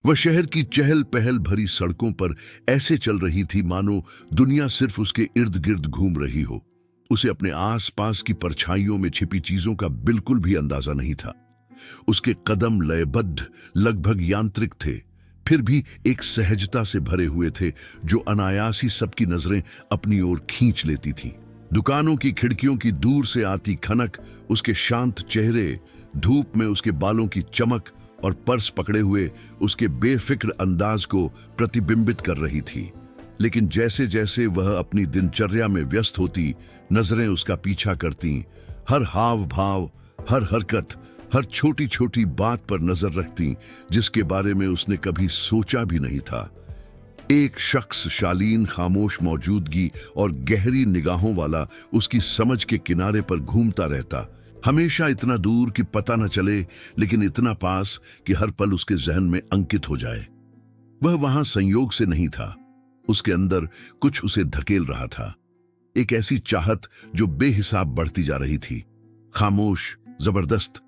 वह शहर की चहल पहल भरी सड़कों पर ऐसे चल रही थी मानो दुनिया सिर्फ उसके इर्द गिर्द घूम रही हो। उसे अपने आसपास की परछाइयों में छिपी चीजों का बिल्कुल भी अंदाजा नहीं था। उसके कदम लयबद्ध, लगभग यांत्रिक थे, फिर भी एक सहजता से भरे हुए थे जो अनायास ही सबकी नजरें अपनी ओर खींच लेती थी। दुकानों की खिड़कियों की दूर से आती खनक, उसके शांत चेहरे, धूप में उसके बालों की चमक और पर्स पकड़े हुए उसके बेफिक्र अंदाज को प्रतिबिंबित कर रही थी। लेकिन जैसे जैसे वह अपनी दिनचर्या में व्यस्त होती, नजरें उसका पीछा करती, हर हाव भाव, हर हरकत, हर छोटी छोटी बात पर नजर रखती जिसके बारे में उसने कभी सोचा भी नहीं था। एक शख्स शालीन खामोश मौजूदगी और गहरी निगाहों वाला उसकी समझ के किनारे पर घूमता रहता, हमेशा इतना दूर कि पता न चले, लेकिन इतना पास कि हर पल उसके जहन में अंकित हो जाए। वह वहां संयोग से नहीं था, उसके अंदर कुछ उसे धकेल रहा था। एक ऐसी चाहत जो बेहिसाब बढ़ती जा रही थी, खामोश, जबरदस्त,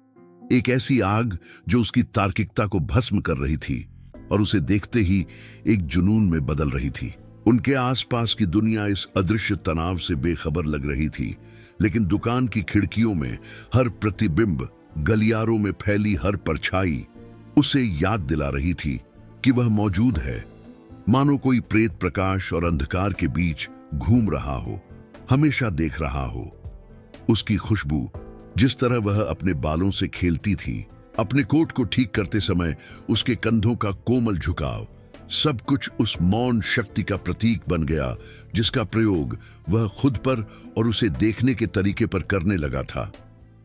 एक ऐसी आग जो उसकी तार्किकता को भस्म कर रही थी और उसे देखते ही एक जुनून में बदल रही थी। उनके आसपास की दुनिया इस अदृश्य तनाव से बेखबर लग रही थी, लेकिन दुकान की खिड़कियों में हर प्रतिबिंब, गलियारों में फैली हर परछाई उसे याद दिला रही थी कि वह मौजूद है, मानो कोई प्रेत प्रकाश और अंधकार के बीच घूम रहा हो, हमेशा देख रहा हो। उसकी खुशबू, जिस तरह वह अपने बालों से खेलती थी, अपने कोट को ठीक करते समय उसके कंधों का कोमल झुकाव, सब कुछ उस मौन शक्ति का प्रतीक बन गया जिसका प्रयोग वह खुद पर और उसे देखने के तरीके पर करने लगा था।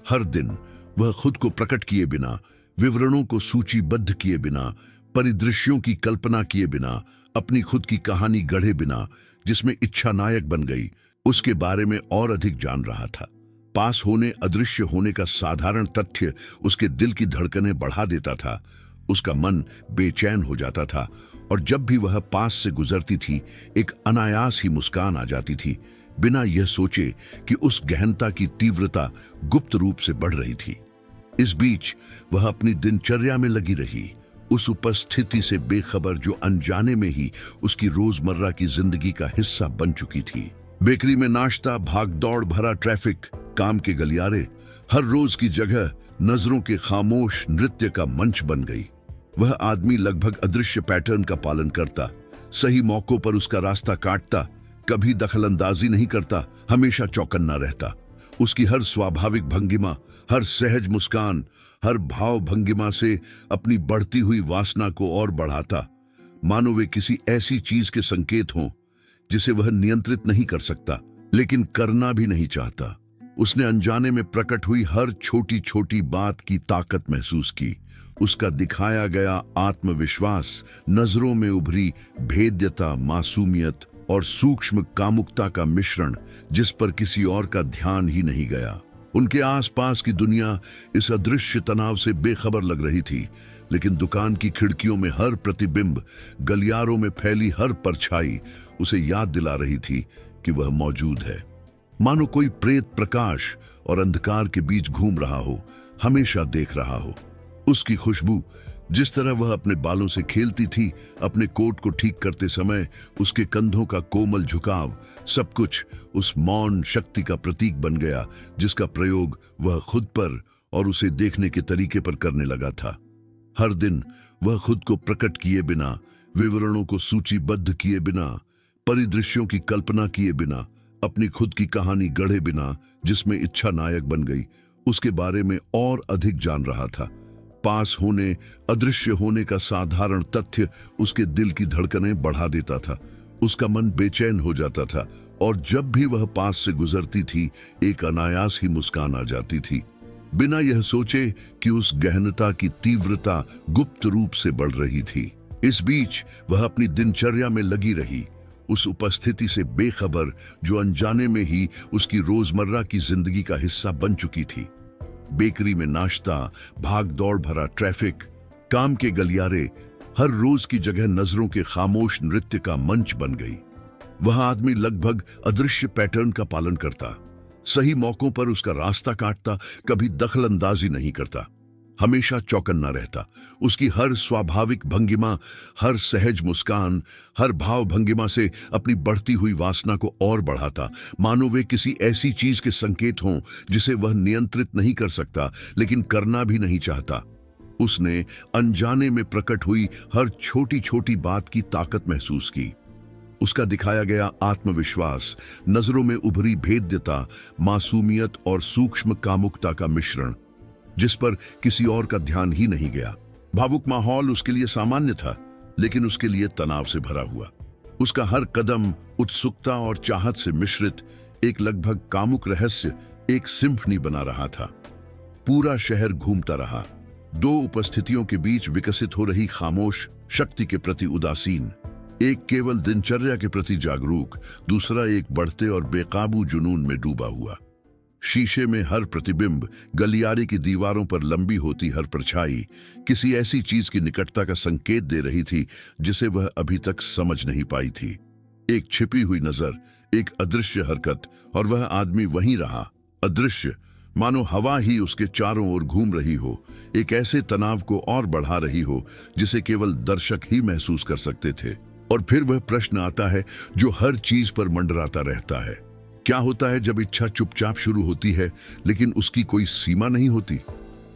हर दिन वह खुद को प्रकट किए बिना, विवरणों को सूचीबद्ध किए बिना, परिदृश्यों की कल्पना किए बिना, अपनी खुद की कहानी गढ़े बिना, जिसमें इच्छा नायक बन गई, उसके बारे में और अधिक जान रहा था। पास होने, अदृश्य होने का साधारण तथ्य उसके दिल की धड़कनें बढ़ा देता था। उसका मन बेचैन हो जाता था और जब भी वह पास से गुजरती थी, एक अनायास ही मुस्कान आ जाती थी, बिना यह सोचे कि उस गहनता की तीव्रता गुप्त रूप से बढ़ रही थी। इस बीच वह अपनी दिनचर्या में लगी रही, उस उपस्थिति से बेखबर जो अनजाने में ही उसकी रोजमर्रा की जिंदगी का हिस्सा बन चुकी थी। बेकरी में नाश्ता, भागदौड़ भरा ट्रैफिक, काम के गलियारे, हर रोज की जगह नजरों के खामोश नृत्य का मंच बन गई। वह आदमी लगभग अदृश्य पैटर्न का पालन करता, सही मौकों पर उसका रास्ता काटता, कभी दखलंदाजी नहीं करता, हमेशा चौकन्ना रहता। उसकी हर स्वाभाविक भंगिमा, हर सहज मुस्कान, हर भाव भंगिमा से अपनी बढ़ती हुई वासना को और बढ़ाता, मानो वे किसी ऐसी चीज के संकेत हों जिसे वह नियंत्रित नहीं कर सकता, लेकिन करना भी नहीं चाहता। उसने अनजाने में प्रकट हुई हर छोटी छोटी बात की ताकत महसूस की। उसका दिखाया गया आत्मविश्वास, नजरों में उभरी भेद्यता, मासूमियत और सूक्ष्म कामुकता का मिश्रण जिस पर किसी और का ध्यान ही नहीं गया। उनके आसपास की दुनिया इस अदृश्य तनाव से बेखबर लग रही थी, लेकिन दुकान की खिड़कियों में हर प्रतिबिंब, गलियारों में फैली हर परछाई उसे याद दिला रही थी कि वह मौजूद है, मानो कोई प्रेत प्रकाश और अंधकार के बीच घूम रहा हो, हमेशा देख रहा हो। उसकी खुशबू, जिस तरह वह अपने बालों से खेलती थी, अपने कोट को ठीक करते समय उसके कंधों का कोमल झुकाव, सब कुछ उस मौन शक्ति का प्रतीक बन गया जिसका प्रयोग वह खुद पर और उसे देखने के तरीके पर करने लगा था। हर दिन वह खुद को प्रकट किए बिना, विवरणों को सूचीबद्ध किए बिना, परिदृश्यों की कल्पना किए बिना, अपनी खुद की कहानी गढ़े बिना, जिसमें इच्छा नायक बन गई, उसके बारे में और अधिक जान रहा था। पास होने, अदृश्य होने का साधारण तथ्य उसके दिल की धड़कनें बढ़ा देता था। उसका मन बेचैन हो जाता था और जब भी वह पास से गुजरती थी, एक अनायास ही मुस्कान आ जाती थी, बिना यह सोचे कि उस गहनता की तीव्रता गुप्त रूप से बढ़ रही थी। इस बीच वह अपनी दिनचर्या में लगी रही, उस उपस्थिति से बेखबर जो अनजाने में ही उसकी रोजमर्रा की जिंदगी का हिस्सा बन चुकी थी। बेकरी में नाश्ता, भागदौड़ भरा ट्रैफिक, काम के गलियारे, हर रोज की जगह नजरों के खामोश नृत्य का मंच बन गई। वह आदमी लगभग अदृश्य पैटर्न का पालन करता, सही मौकों पर उसका रास्ता काटता, कभी दखलंदाजी नहीं करता, हमेशा चौकन्ना रहता। उसकी हर स्वाभाविक भंगिमा, हर सहज मुस्कान, हर भाव भंगिमा से अपनी बढ़ती हुई वासना को और बढ़ाता, मानो वे किसी ऐसी चीज के संकेत हों जिसे वह नियंत्रित नहीं कर सकता, लेकिन करना भी नहीं चाहता। उसने अनजाने में प्रकट हुई हर छोटी छोटी बात की ताकत महसूस की। उसका दिखाया गया आत्मविश्वास, नजरों में उभरी भेद्यता, मासूमियत और सूक्ष्म कामुकता का मिश्रण, जिस पर किसी और का ध्यान ही नहीं गया। भावुक माहौल उसके लिए सामान्य था, लेकिन उसके लिए तनाव से भरा हुआ। उसका हर कदम उत्सुकता और चाहत से मिश्रित एक लगभग कामुक रहस्य, एक सिम्फनी बना रहा था। पूरा शहर घूमता रहा, दो उपस्थितियों के बीच विकसित हो रही खामोश शक्ति के प्रति उदासीन। एक केवल दिनचर्या के प्रति जागरूक, दूसरा एक बढ़ते और बेकाबू जुनून में डूबा हुआ। शीशे में हर प्रतिबिंब, गलियारे की दीवारों पर लंबी होती हर परछाई किसी ऐसी चीज की निकटता का संकेत दे रही थी जिसे वह अभी तक समझ नहीं पाई थी। एक छिपी हुई नजर, एक अदृश्य हरकत, और वह आदमी वहीं रहा, अदृश्य, मानो हवा ही उसके चारों ओर घूम रही हो, एक ऐसे तनाव को और बढ़ा रही हो जिसे केवल दर्शक ही महसूस कर सकते थे। और फिर वह प्रश्न आता है जो हर चीज पर मंडराता रहता है, क्या होता है जब इच्छा चुपचाप शुरू होती है लेकिन उसकी कोई सीमा नहीं होती?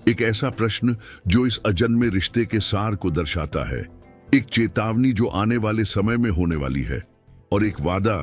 एक ऐसा प्रश्न जो इस अजन्मे रिश्ते के सार को दर्शाता है, एक चेतावनी जो आने वाले समय में होने वाली है, और एक वादा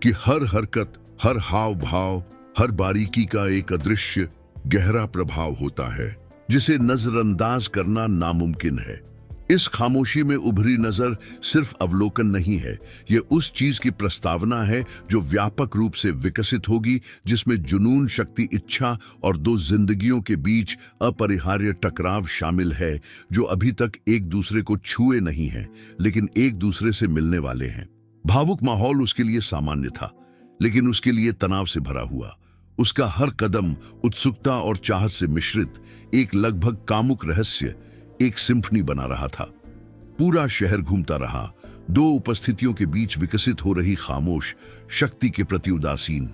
कि हर हरकत, हर हाव भाव, हर बारीकी का एक अदृश्य गहरा प्रभाव होता है जिसे नजरअंदाज करना नामुमकिन है। इस खामोशी में उभरी नजर सिर्फ अवलोकन नहीं है, ये उस चीज की प्रस्तावना है जो व्यापक रूप से विकसित होगी, जिसमें जुनून, शक्ति, इच्छा और दो जिंदगियों के बीच अपरिहार्य टकराव शामिल है, जो अभी तक एक दूसरे को छुए नहीं है लेकिन एक दूसरे से मिलने वाले हैं। भावुक माहौल उसके लिए सामान्य था, लेकिन उसके लिए तनाव से भरा हुआ। उसका हर कदम उत्सुकता और चाहत से मिश्रित एक लगभग कामुक रहस्य, एक सिम्फनी बना रहा था। पूरा शहर घूमता रहा, दो उपस्थितियों के बीच विकसित हो रही खामोश शक्ति के प्रति उदासीन।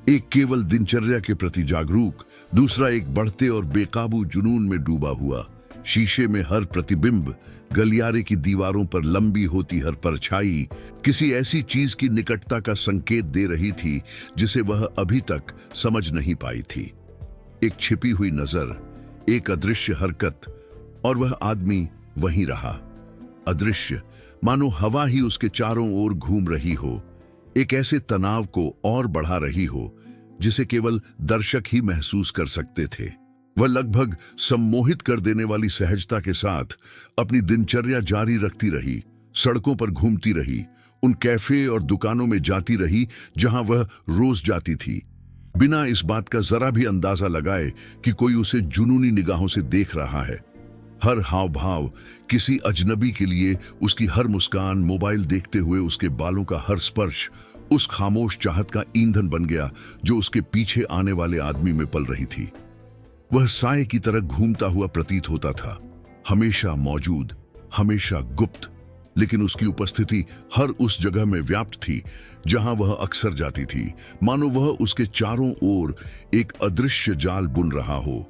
एक केवल दिनचर्या के प्रति जागरूक, दूसरा एक बढ़ते और बेकाबू जुनून में डूबा हुआ। शीशे में हर प्रतिबिंब, गलियारे की दीवारों पर लंबी होती हर परछाई किसी ऐसी चीज की निकटता का संकेत दे रही थी जिसे वह अभी तक समझ नहीं पाई थी। एक छिपी हुई नजर, एक अदृश्य हरकत, और वह आदमी वहीं रहा, अदृश्य, मानो हवा ही उसके चारों ओर घूम रही हो, एक ऐसे तनाव को और बढ़ा रही हो जिसे केवल दर्शक ही महसूस कर सकते थे। वह लगभग सम्मोहित कर देने वाली सहजता के साथ अपनी दिनचर्या जारी रखती रही, सड़कों पर घूमती रही, उन कैफे और दुकानों में जाती रही जहां वह रोज जाती थी, बिना इस बात का जरा भी अंदाजा लगाए कि कोई उसे जुनूनी निगाहों से देख रहा है। हर हाव भाव किसी अजनबी के लिए, उसकी हर मुस्कान, मोबाइल देखते हुए उसके बालों का हर स्पर्श उस खामोश चाहत का ईंधन बन गया जो उसके पीछे आने वाले आदमी में पल रही थी। वह साए की तरह घूमता हुआ प्रतीत होता था, हमेशा मौजूद, हमेशा गुप्त, लेकिन उसकी उपस्थिति हर उस जगह में व्याप्त थी जहां वह अक्सर जाती थी, मानो वह उसके चारों ओर एक अदृश्य जाल बुन रहा हो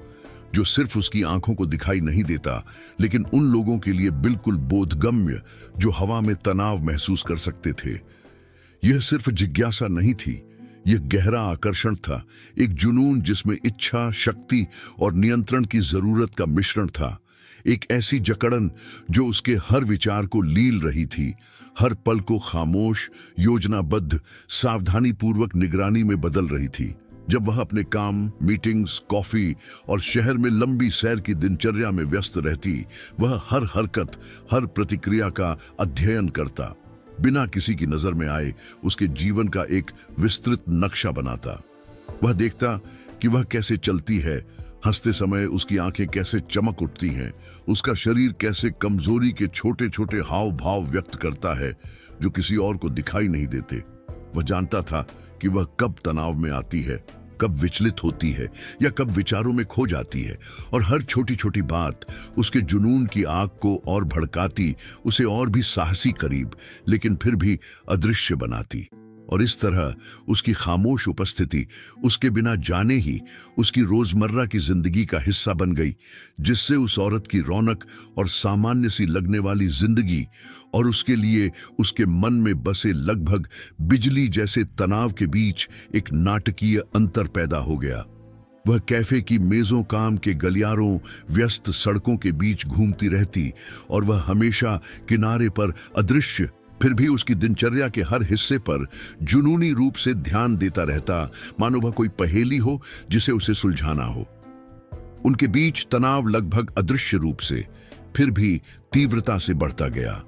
जो सिर्फ उसकी आंखों को दिखाई नहीं देता, लेकिन उन लोगों के लिए बिल्कुल बोधगम्य जो हवा में तनाव महसूस कर सकते थे। यह सिर्फ जिज्ञासा नहीं थी, यह गहरा आकर्षण था, एक जुनून जिसमें इच्छा, शक्ति और नियंत्रण की जरूरत का मिश्रण था, एक ऐसी जकड़न जो उसके हर विचार को लील रही थी, हर पल को खामोश, योजनाबद्ध, सावधानीपूर्वक निगरानी में बदल रही थी। जब वह अपने काम, मीटिंग्स, कॉफी और शहर में लंबी सैर की दिनचर्या में व्यस्त रहती, वह हर हरकत, हर प्रतिक्रिया का अध्ययन करता, बिना किसी की नजर में आए उसके जीवन का एक विस्तृत नक्शा बनाता। वह देखता कि वह कैसे चलती है, हंसते समय उसकी आंखें कैसे चमक उठती हैं, उसका शरीर कैसे कमजोरी के छोटे छोटे हाव भाव व्यक्त करता है जो किसी और को दिखाई नहीं देते। वह जानता था कि वह कब तनाव में आती है, कब विचलित होती है या कब विचारों में खो जाती है, और हर छोटी छोटी बात उसके जुनून की आग को और भड़काती, उसे और भी साहसी करीब, लेकिन फिर भी अदृश्य बनाती। और इस तरह उसकी खामोश उपस्थिति उसके बिना जाने ही उसकी रोजमर्रा की जिंदगी का हिस्सा बन गई, जिससे उस औरत की रौनक और सामान्य सी लगने वाली जिंदगी और उसके लिए उसके मन में बसे लगभग बिजली जैसे तनाव के बीच एक नाटकीय अंतर पैदा हो गया। वह कैफे की मेजों, काम के गलियारों, व्यस्त सड़कों के बीच घूमती रहती और वह हमेशा किनारे पर अदृश्य, फिर भी उसकी दिनचर्या के हर हिस्से पर जुनूनी रूप से ध्यान देता रहता, मानो वह कोई पहेली हो जिसे उसे सुलझाना हो। उनके बीच तनाव लगभग अदृश्य रूप से, फिर भी तीव्रता से बढ़ता गया।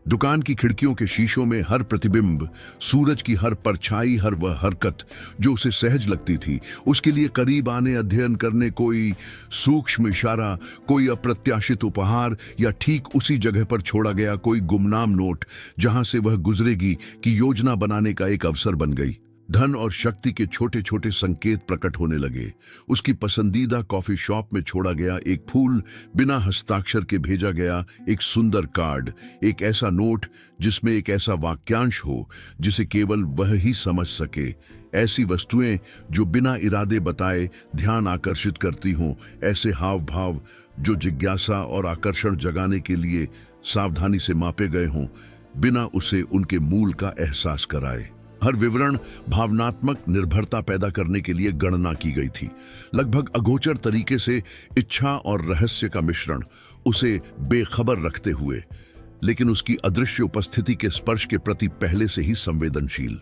दुकान की खिड़कियों के शीशों में हर प्रतिबिंब, सूरज की हर परछाई, हर वह हरकत जो उसे सहज लगती थी, उसके लिए करीब आने, अध्ययन करने, कोई सूक्ष्म इशारा, कोई अप्रत्याशित उपहार या ठीक उसी जगह पर छोड़ा गया कोई गुमनाम नोट जहां से वह गुजरेगी की योजना बनाने का एक अवसर बन गई। धन और शक्ति के छोटे छोटे संकेत प्रकट होने लगे। उसकी पसंदीदा कॉफी शॉप में छोड़ा गया एक फूल, बिना हस्ताक्षर के भेजा गया एक सुंदर कार्ड, एक ऐसा नोट जिसमें एक ऐसा वाक्यांश हो जिसे केवल वह ही समझ सके, ऐसी वस्तुएं जो बिना इरादे बताए ध्यान आकर्षित करती हों, ऐसे हाव भाव जो जिज्ञासा और आकर्षण जगाने के लिए सावधानी से मापे गए हों, बिना उसे उनके मूल का एहसास कराए। हर विवरण भावनात्मक निर्भरता पैदा करने के लिए गणना की गई थी, लगभग अगोचर तरीके से इच्छा और रहस्य का मिश्रण, उसे बेखबर रखते हुए, लेकिन उसकी अदृश्य उपस्थिति के स्पर्श के प्रति पहले से ही संवेदनशील।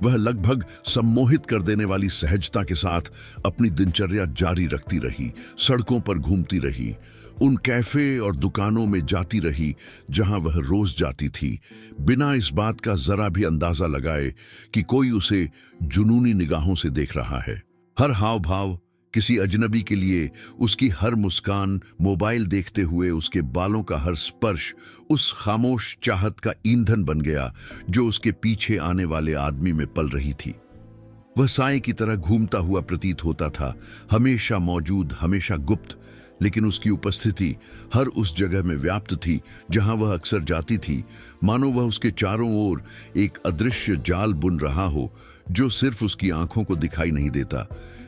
वह लगभग सम्मोहित कर देने वाली सहजता के साथ अपनी दिनचर्या जारी रखती रही, सड़कों पर घूमती रही, उन कैफे और दुकानों में जाती रही जहां वह रोज जाती थी, बिना इस बात का जरा भी अंदाजा लगाए कि कोई उसे जुनूनी निगाहों से देख रहा है। हर हाव भाव किसी अजनबी के लिए, उसकी हर मुस्कान, मोबाइल देखते हुए उसके बालों का हर स्पर्श उस खामोश चाहत का ईंधन बन गया जो उसके पीछे आने वाले आदमी में पल रही थी। वह साए की तरह घूमता हुआ प्रतीत होता था, हमेशा मौजूद, हमेशा गुप्त, लेकिन उसकी उपस्थिति हर उस जगह में व्याप्त थी जहां वह अक्सर जाती थी, मानो वह उसके चारों ओर एक अदृश्य जाल बुन रहा हो जो सिर्फ उसकी आंखों को दिखाई नहीं देता,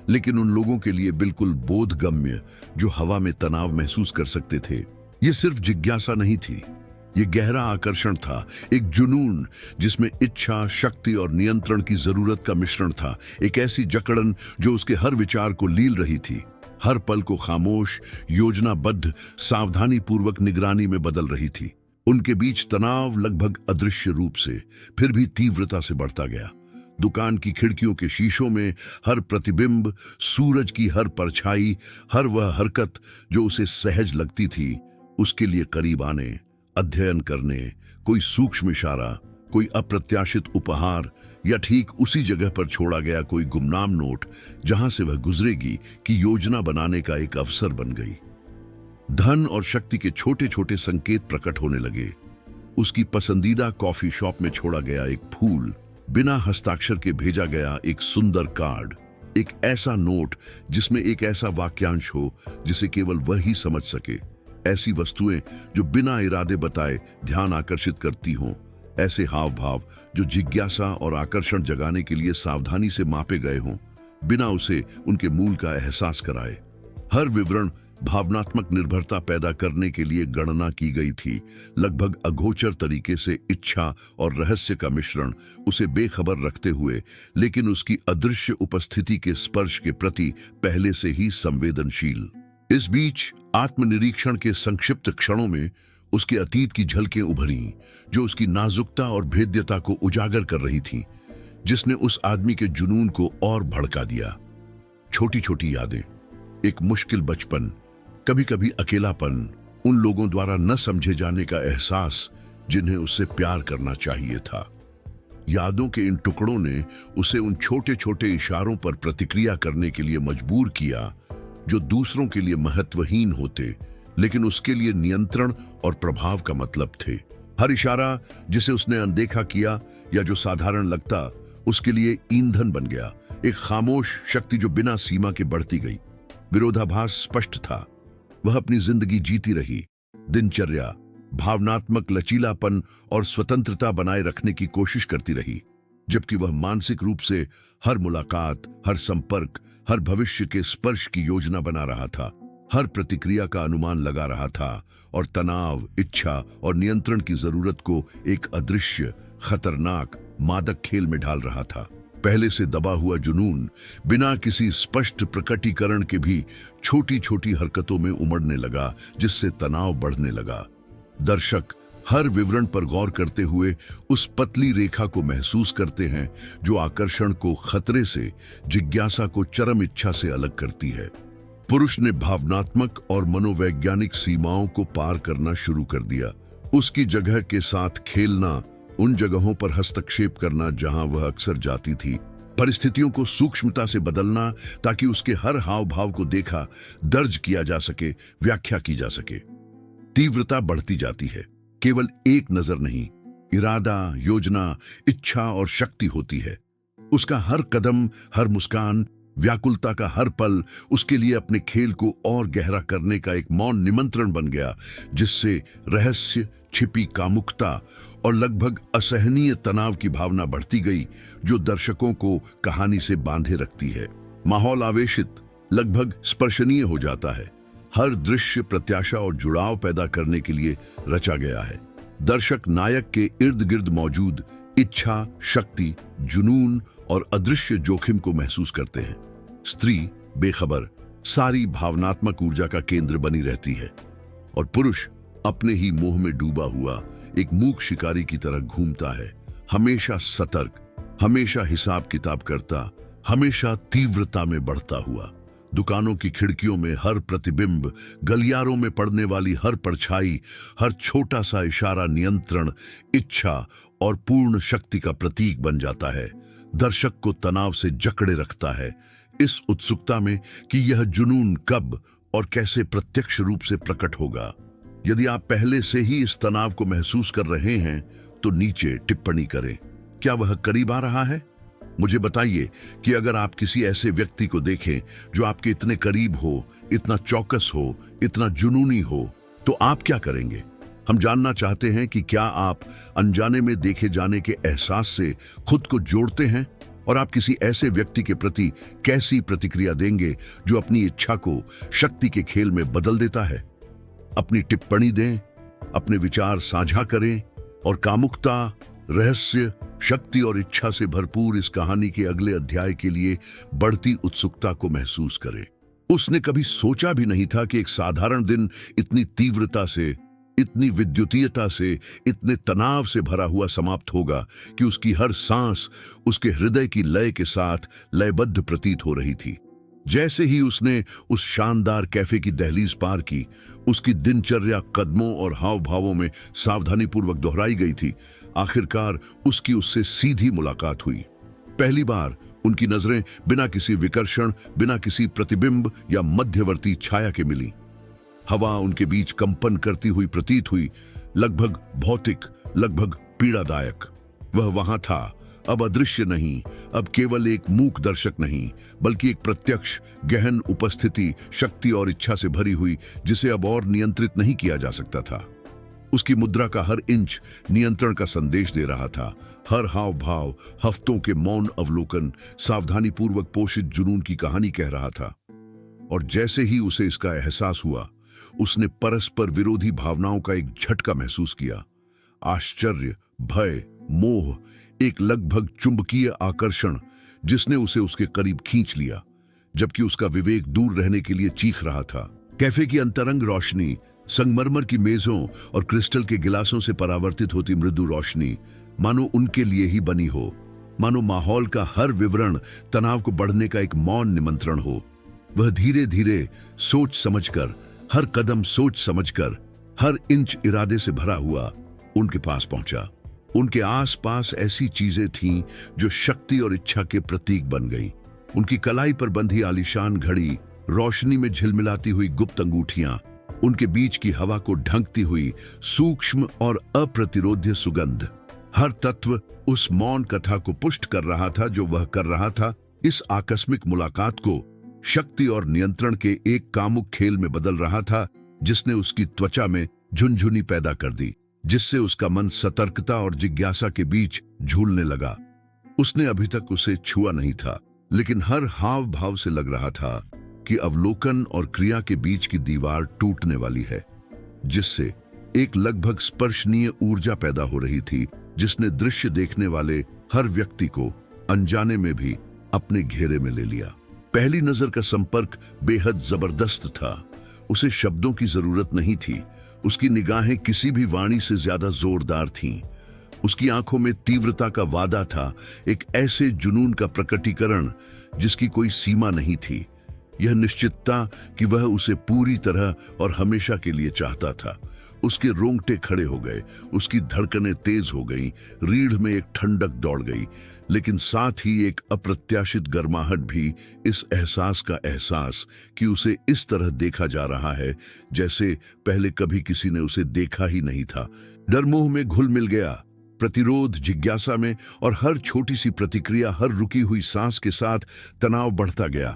लेकिन उन लोगों के लिए बिल्कुल बोधगम्य जो हवा में तनाव महसूस कर सकते थे। यह सिर्फ जिज्ञासा नहीं थी, यह गहरा आकर्षण था, एक जुनून जिसमें इच्छा, शक्ति और नियंत्रण की जरूरत का मिश्रण था, एक ऐसी जकड़न जो उसके हर विचार को लील रही थी, हर पल को खामोश, योजनाबद्ध, सावधानी पूर्वक निगरानी में बदल रही थी। उनके बीच तनाव लगभग अदृश्य रूप से, फिर भी तीव्रता से बढ़ता गया। दुकान की खिड़कियों के शीशों में हर प्रतिबिंब, सूरज की हर परछाई, हर वह हरकत जो उसे सहज लगती थी, उसके लिए करीब आने, अध्ययन करने, कोई सूक्ष्म इशारा, कोई अप्रत्याशित उपहार या ठीक उसी जगह पर छोड़ा गया कोई गुमनाम नोट जहां से वह गुजरेगी की योजना बनाने का एक अवसर बन गई। धन और शक्ति के छोटे छोटे संकेत प्रकट होने लगे। उसकी पसंदीदा कॉफी शॉप में छोड़ा गया एक फूल, बिना हस्ताक्षर के भेजा गया एक सुंदर कार्ड, एक ऐसा नोट जिसमें एक ऐसा वाक्यांश हो जिसे केवल वह ही समझ सके, ऐसी वस्तुएं जो बिना इरादे बताए ध्यान आकर्षित करती हों, ऐसे हाव भाव जो जिज्ञासा और आकर्षण जगाने के लिए सावधानी से मापे गए हों, बिना उसे उनके मूल का एहसास कराए। हर विवरण भावनात्मक निर्भरता पैदा करने के लिए गणना की गई थी, लगभग अगोचर तरीके से इच्छा और रहस्य का मिश्रण, उसे बेखबर रखते हुए, लेकिन उसकी अदृश्य उपस्थिति के स्पर्श के प्रति पहले से ही संवेदनशील। इस बीच आत्मनिरीक्षण के संक्षिप्त क्षणों में उसके अतीत की झलकें उभरी जो उसकी नाजुकता और भेद्यता को उजागर कर रही थीं, जिसने उस आदमी के जुनून को और भड़का दिया। छोटी छोटी यादें, एक मुश्किल बचपन, कभी कभी अकेलापन, उन लोगों द्वारा न समझे जाने का एहसास जिन्हें उससे प्यार करना चाहिए था। यादों के इन टुकड़ों ने उसे उन छोटे छोटे इशारों पर प्रतिक्रिया करने के लिए मजबूर किया जो दूसरों के लिए महत्वहीन होते, लेकिन उसके लिए नियंत्रण और प्रभाव का मतलब थे। हर इशारा जिसे उसने अनदेखा किया या जो साधारण लगता, उसके लिए ईंधन बन गया, एक खामोश शक्ति जो बिना सीमा के बढ़ती गई। विरोधाभास स्पष्ट था, वह अपनी जिंदगी जीती रही, दिनचर्या, भावनात्मक लचीलापन और स्वतंत्रता बनाए रखने की कोशिश करती रही, जबकि वह मानसिक रूप से हर मुलाकात, हर संपर्क, हर भविष्य के स्पर्श की योजना बना रहा था, हर प्रतिक्रिया का अनुमान लगा रहा था और तनाव, इच्छा और नियंत्रण की जरूरत को एक अदृश्य, खतरनाक, मादक खेल में ढाल रहा था। पहले से दबा हुआ जुनून बिना किसी स्पष्ट प्रकटीकरण के भी छोटी छोटी हरकतों में उमड़ने लगा, जिससे तनाव बढ़ने लगा। दर्शक हर विवरण पर गौर करते हुए उस पतली रेखा को महसूस करते हैं जो आकर्षण को खतरे से, जिज्ञासा को चरम इच्छा से अलग करती है। पुरुष ने भावनात्मक और मनोवैज्ञानिक सीमाओं को पार करना शुरू कर दिया। उसकी जगह के साथ खेलना, उन जगहों पर हस्तक्षेप करना जहां वह अक्सर जाती थी, परिस्थितियों को सूक्ष्मता से बदलना ताकि उसके हर हाव भाव को देखा, दर्ज किया जा सके, व्याख्या की जा सके। तीव्रता बढ़ती जाती है। केवल एक नजर नहीं, इरादा, योजना, इच्छा और शक्ति होती है। उसका हर कदम, हर मुस्कान, व्याकुलता का हर पल उसके लिए अपने खेल को और गहरा करने का एक मौन निमंत्रण बन गया, जिससे रहस्य, छिपी कामुकता और लगभग असहनीय तनाव की भावना बढ़ती गई, जो दर्शकों को कहानी से बांधे रखती है। माहौल आवेशित, लगभग स्पर्शनीय हो जाता है। हर दृश्य प्रत्याशा और जुड़ाव पैदा करने के लिए रचा गया है। दर्शक नायक के इर्द गिर्द मौजूद इच्छा, शक्ति, जुनून और अदृश्य जोखिम को महसूस करते हैं। स्त्री बेखबर, सारी भावनात्मक ऊर्जा का केंद्र बनी रहती है और पुरुष अपने ही मोह में डूबा हुआ एक मूक शिकारी की तरह घूमता है, हमेशा सतर्क, हमेशा हिसाब किताब करता, हमेशा तीव्रता में बढ़ता हुआ। दुकानों की खिड़कियों में हर प्रतिबिंब, गलियारों में पड़ने वाली हर परछाई, हर छोटा सा इशारा नियंत्रण, इच्छा और पूर्ण शक्ति का प्रतीक बन जाता है। दर्शक को तनाव से जकड़े रखता है, इस उत्सुकता में कि यह जुनून कब और कैसे प्रत्यक्ष रूप से प्रकट होगा। यदि आप पहले से ही इस तनाव को महसूस कर रहे हैं तो नीचे टिप्पणी करें। क्या वह करीब आ रहा है? मुझे बताइए कि अगर आप किसी ऐसे व्यक्ति को देखें जो आपके इतने करीब हो, इतना चौकस हो, इतना जुनूनी हो, तो आप क्या करेंगे? हम जानना चाहते हैं कि क्या आप अनजाने में देखे जाने के एहसास से खुद को जोड़ते हैं और आप किसी ऐसे व्यक्ति के प्रति कैसी प्रतिक्रिया देंगे जो अपनी इच्छा को शक्ति के खेल में बदल देता है। अपनी टिप्पणी दें, अपने विचार साझा करें और कामुकता, रहस्य, शक्ति और इच्छा से भरपूर इस कहानी के अगले अध्याय के लिए बढ़ती उत्सुकता को महसूस करें। उसने कभी सोचा भी नहीं था कि एक साधारण दिन इतनी तीव्रता से, इतनी विद्युतीयता से, इतने तनाव से भरा हुआ समाप्त होगा कि उसकी हर सांस उसके हृदय की लय के साथ लयबद्ध प्रतीत हो रही थी। जैसे ही उसने उस शानदार कैफे की दहलीज पार की, उसकी दिनचर्या कदमों और हाव भावों में सावधानीपूर्वक दोहराई गई थी। आखिरकार उसकी उससे सीधी मुलाकात हुई। पहली बार उनकी नजरें बिना किसी विकर्षण, बिना किसी प्रतिबिंब या मध्यवर्ती छाया के मिली। हवा उनके बीच कंपन करती हुई प्रतीत हुई, लगभग भौतिक, लगभग पीड़ादायक। वह वहां था, अब अदृश्य नहीं, अब केवल एक मूक दर्शक नहीं, बल्कि एक प्रत्यक्ष, गहन उपस्थिति, शक्ति और इच्छा से भरी हुई, जिसे अब और नियंत्रित नहीं किया जा सकता था। उसकी मुद्रा का हर इंच नियंत्रण का संदेश दे रहा था। हर हाव भाव हफ्तों के मौन अवलोकन सावधानीपूर्वक पोषित जुनून की कहानी कह रहा था। और जैसे ही उसे इसका एहसास हुआ, उसने परस्पर विरोधी भावनाओं का एक झटका महसूस किया। आश्चर्य, भय, मोह, एक लगभग चुंबकीय आकर्षण जिसने उसे उसके करीब खींच लिया, जबकि उसका विवेक दूर रहने के लिए चीख रहा था। कैफे की अंतरंग रोशनी, संगमरमर की मेजों और क्रिस्टल के गिलासों से परावर्तित होती मृदु रोशनी मानो उनके लिए ही बनी हो। मानो माहौल का हर विवरण तनाव को बढ़ने का एक मौन निमंत्रण हो। वह धीरे धीरे, सोच समझकर, हर कदम सोच समझकर, हर इंच इरादे से भरा हुआ उनके पास पहुंचा। उनके आसपास ऐसी चीजें थीं जो शक्ति और इच्छा के प्रतीक बन गईं। उनकी कलाई पर बंधी आलीशान घड़ी, रोशनी में झिलमिलाती हुई गुप्त अंगूठियां, उनके बीच की हवा को ढंकती हुई सूक्ष्म और अप्रतिरोध्य सुगंध। हर तत्व उस मौन कथा को पुष्ट कर रहा था जो वह कर रहा था। इस आकस्मिक मुलाकात को शक्ति और नियंत्रण के एक कामुक खेल में बदल रहा था, जिसने उसकी त्वचा में झुनझुनी पैदा कर दी, जिससे उसका मन सतर्कता और जिज्ञासा के बीच झूलने लगा। उसने अभी तक उसे छुआ नहीं था, लेकिन हर हाव भाव से लग रहा था कि अवलोकन और क्रिया के बीच की दीवार टूटने वाली है, जिससे एक लगभग स्पर्शनीय ऊर्जा पैदा हो रही थी, जिसने दृश्य देखने वाले हर व्यक्ति को अनजाने में भी अपने घेरे में ले लिया। पहली नजर का संपर्क बेहद जबरदस्त था। उसे शब्दों की जरूरत नहीं थी। उसकी निगाहें किसी भी वाणी से ज्यादा जोरदार थीं। उसकी आंखों में तीव्रता का वादा था, एक ऐसे जुनून का प्रकटीकरण जिसकी कोई सीमा नहीं थी। यह निश्चितता कि वह उसे पूरी तरह और हमेशा के लिए चाहता था। उसके रोंगटे खड़े हो गए, उसकी धड़कनें तेज हो गईं, रीढ़ में एक ठंडक दौड़ गई, लेकिन साथ ही एक अप्रत्याशित गर्माहट भी, इस एहसास का एहसास कि उसे इस तरह देखा जा रहा है जैसे पहले कभी किसी ने उसे देखा ही नहीं था। डर मोह में घुल मिल गया, प्रतिरोध जिज्ञासा में, और हर छोटी सी प्रतिक्रिया, हर रुकी हुई सांस के साथ तनाव बढ़ता गया।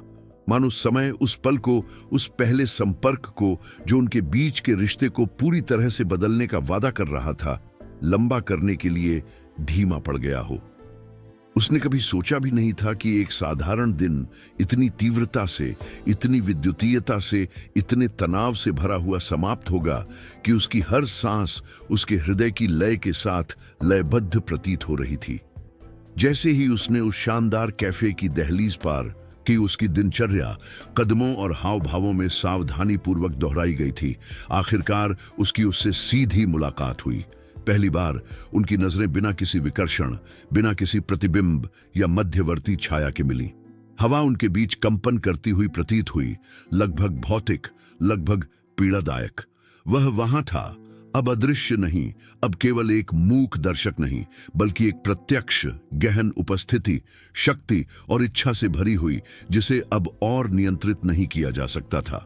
मानो समय उस पल को, उस पहले संपर्क को जो उनके बीच के रिश्ते को पूरी तरह से बदलने का वादा कर रहा था, लंबा करने के लिए धीमा पड़ गया हो। उसने कभी सोचा भी नहीं था कि एक साधारण दिन इतनी तीव्रता से, इतनी विद्युतीयता से, इतने तनाव से भरा हुआ समाप्त होगा कि उसकी हर सांस उसके हृदय की लय के साथ लयबद्ध प्रतीत हो रही थी। जैसे ही उसने उस शानदार कैफे की दहलीज पार कि उसकी दिनचर्या कदमों और हाव भावों में सावधानी पूर्वक दोहराई गई थी। आखिरकार उसकी उससे सीधी मुलाकात हुई। पहली बार उनकी नजरें बिना किसी विकर्षण, बिना किसी प्रतिबिंब या मध्यवर्ती छाया के मिली। हवा उनके बीच कंपन करती हुई प्रतीत हुई, लगभग भौतिक, लगभग पीड़ादायक। वह वहां था, अब अदृश्य नहीं, अब केवल एक मूक दर्शक नहीं, बल्कि एक प्रत्यक्ष गहन उपस्थिति, शक्ति और इच्छा से भरी हुई, जिसे अब और नियंत्रित नहीं किया जा सकता था।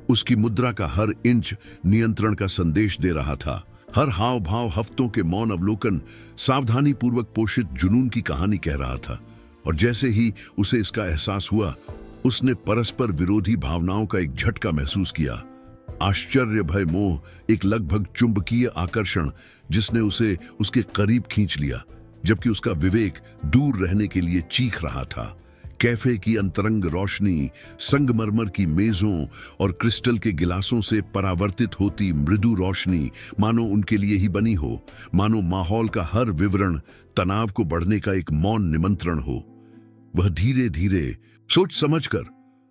उसकी मुद्रा का हर इंच नियंत्रण का संदेश दे रहा था। हर हाव भाव हफ्तों के मौन अवलोकन सावधानी पूर्वक पोषित जुनून की कहानी कह रहा था। और जैसे ही उसे इसका एहसास हुआ, उसने परस्पर विरोधी भावनाओं का एक झटका महसूस किया। आश्चर्य, भय, मोह, एक लगभग चुंबकीय आकर्षण जिसने उसे उसके करीब खींच लिया, जबकि उसका विवेक दूर रहने के लिए चीख रहा था। कैफे की अंतरंग रोशनी, संगमरमर की मेजों और क्रिस्टल के गिलासों से परावर्तित होती मृदु रोशनी मानो उनके लिए ही बनी हो, मानो माहौल का हर विवरण तनाव को बढ़ने का एक मौन निमंत्रण हो। वह धीरे धीरे, सोच समझकर,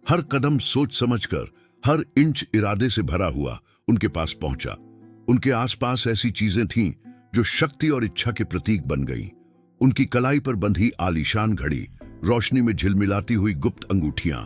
हर कदम सोच समझकर, हर इंच इरादे से भरा हुआ उनके पास पहुंचा। उनके आसपास ऐसी चीजें थीं जो शक्ति और इच्छा के प्रतीक बन गईं। उनकी कलाई पर बंधी आलीशान घड़ी, रोशनी में झिलमिलाती हुई गुप्त अंगूठियां,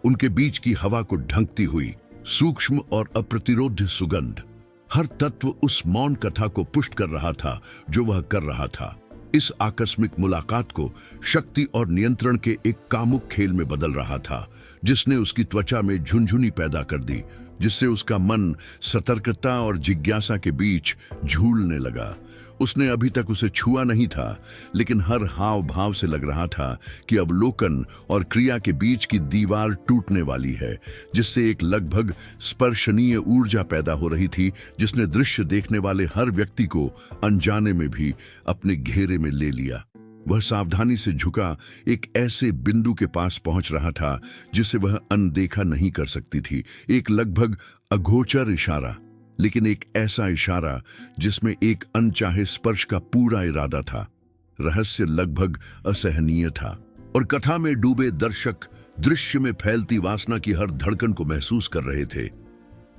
उनके बीच की हवा को ढंकती हुई सूक्ष्म और अप्रतिरोध्य सुगंध, हर तत्व उस मौन कथा को पुष्ट कर रहा था जो वह कर रहा था। इस आकस्मिक मुलाकात को शक्ति और नियंत्रण के एक कामुक खेल में बदल रहा था, जिसने उसकी त्वचा में झुनझुनी पैदा कर दी, जिससे उसका मन सतर्कता और जिज्ञासा के बीच झूलने लगा। उसने अभी तक उसे छुआ नहीं था, लेकिन हर हाव भाव से लग रहा था कि अवलोकन और क्रिया के बीच की दीवार टूटने वाली है, जिससे एक लगभग स्पर्शनीय ऊर्जा पैदा हो रही थी, जिसने दृश्य देखने वाले हर व्यक्ति को अनजाने में भी अपने घेरे में ले लिया। वह सावधानी से झुका, एक ऐसे बिंदु के पास पहुंच रहा था जिसे वह अनदेखा नहीं कर सकती थी। एक लगभग अगोचर इशारा, लेकिन एक ऐसा इशारा जिसमें एक अनचाहे स्पर्श का पूरा इरादा था। रहस्य लगभग असहनीय था, और कथा में डूबे दर्शक दृश्य में फैलती वासना की हर धड़कन को महसूस कर रहे थे।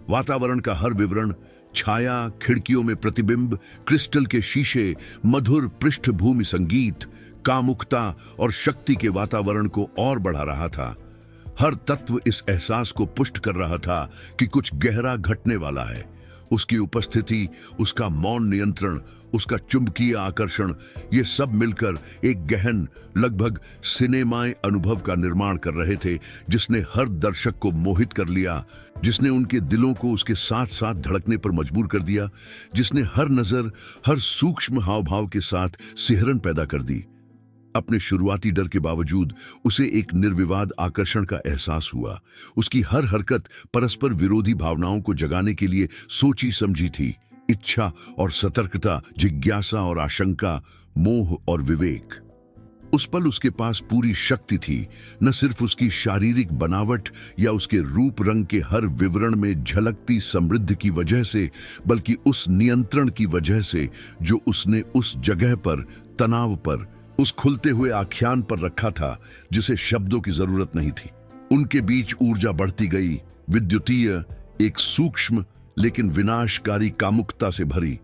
वातावरण का हर विवरण, छाया, खिड़कियों में प्रतिबिंब, क्रिस्टल के शीशे, मधुर पृष्ठभूमि संगीत, कामुकता और शक्ति के वातावरण को और बढ़ा रहा था। हर तत्व इस एहसास को पुष्ट कर रहा था कि कुछ गहरा घटने वाला है। उसकी उपस्थिति, उसका मौन नियंत्रण, उसका चुंबकीय आकर्षण, ये सब मिलकर एक गहन, लगभग सिनेमाई अनुभव का निर्माण कर रहे थे, जिसने हर दर्शक को मोहित कर लिया, जिसने उनके दिलों को उसके साथ साथ धड़कने पर मजबूर कर दिया, जिसने हर नजर, हर सूक्ष्म हाव भाव के साथ सिहरन पैदा कर दी। अपने शुरुआती डर के बावजूद उसे एक निर्विवाद आकर्षण का एहसास हुआ। उसकी हर हरकत परस्पर विरोधी भावनाओं को जगाने के लिए सोची समझी थी। इच्छा और सतर्कता, जिज्ञासा और आशंका, मोह और विवेक। उस पल उसके पास पूरी शक्ति थी, न सिर्फ उसकी शारीरिक बनावट या उसके रूप रंग के हर विवरण में झलकती समृद्धि की वजह से, बल्कि उस नियंत्रण की वजह से जो उसने उस जगह पर, तनाव पर, उस खुलते हुए आख्यान पर रखा था जिसे शब्दों की जरूरत नहीं थी। उनके बीच ऊर्जा बढ़ती गई, विद्युतीय, एक सूक्ष्म लेकिन विनाशकारी कामुकता से भरी,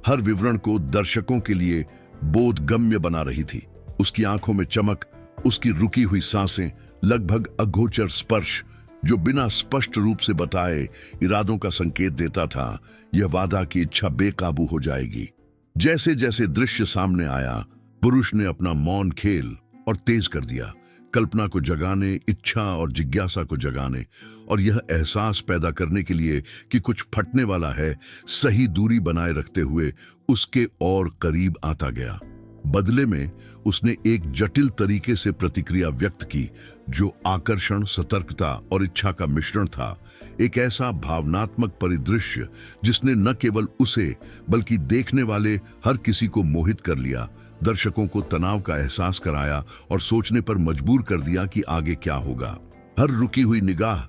हर विवरण को दर्शकों के लिए बोधगम्य बना रही थी। उसकी आंखों में चमक, उसकी रुकी हुई सांसें, लगभग अगोचर स्पर्श जो बिना स्पष्ट रूप से बताए इरादों का संकेत देता था, यह वादा की इच्छा बेकाबू हो जाएगी। जैसे जैसे दृश्य सामने आया, पुरुष ने अपना मौन खेल और तेज कर दिया, कल्पना को जगाने, इच्छा और जिज्ञासा को जगाने, और यह एहसास पैदा करने के लिए कि कुछ फटने वाला है, सही दूरी बनाए रखते हुए उसके और करीब आता गया। बदले में उसने एक जटिल तरीके से प्रतिक्रिया व्यक्त की जो आकर्षण, सतर्कता और इच्छा का मिश्रण था। एक ऐसा भावनात्मक परिदृश्य जिसने न केवल उसे बल्कि देखने वाले हर किसी को मोहित कर लिया, दर्शकों को तनाव का एहसास कराया और सोचने पर मजबूर कर दिया कि आगे क्या होगा। हर रुकी हुई निगाह,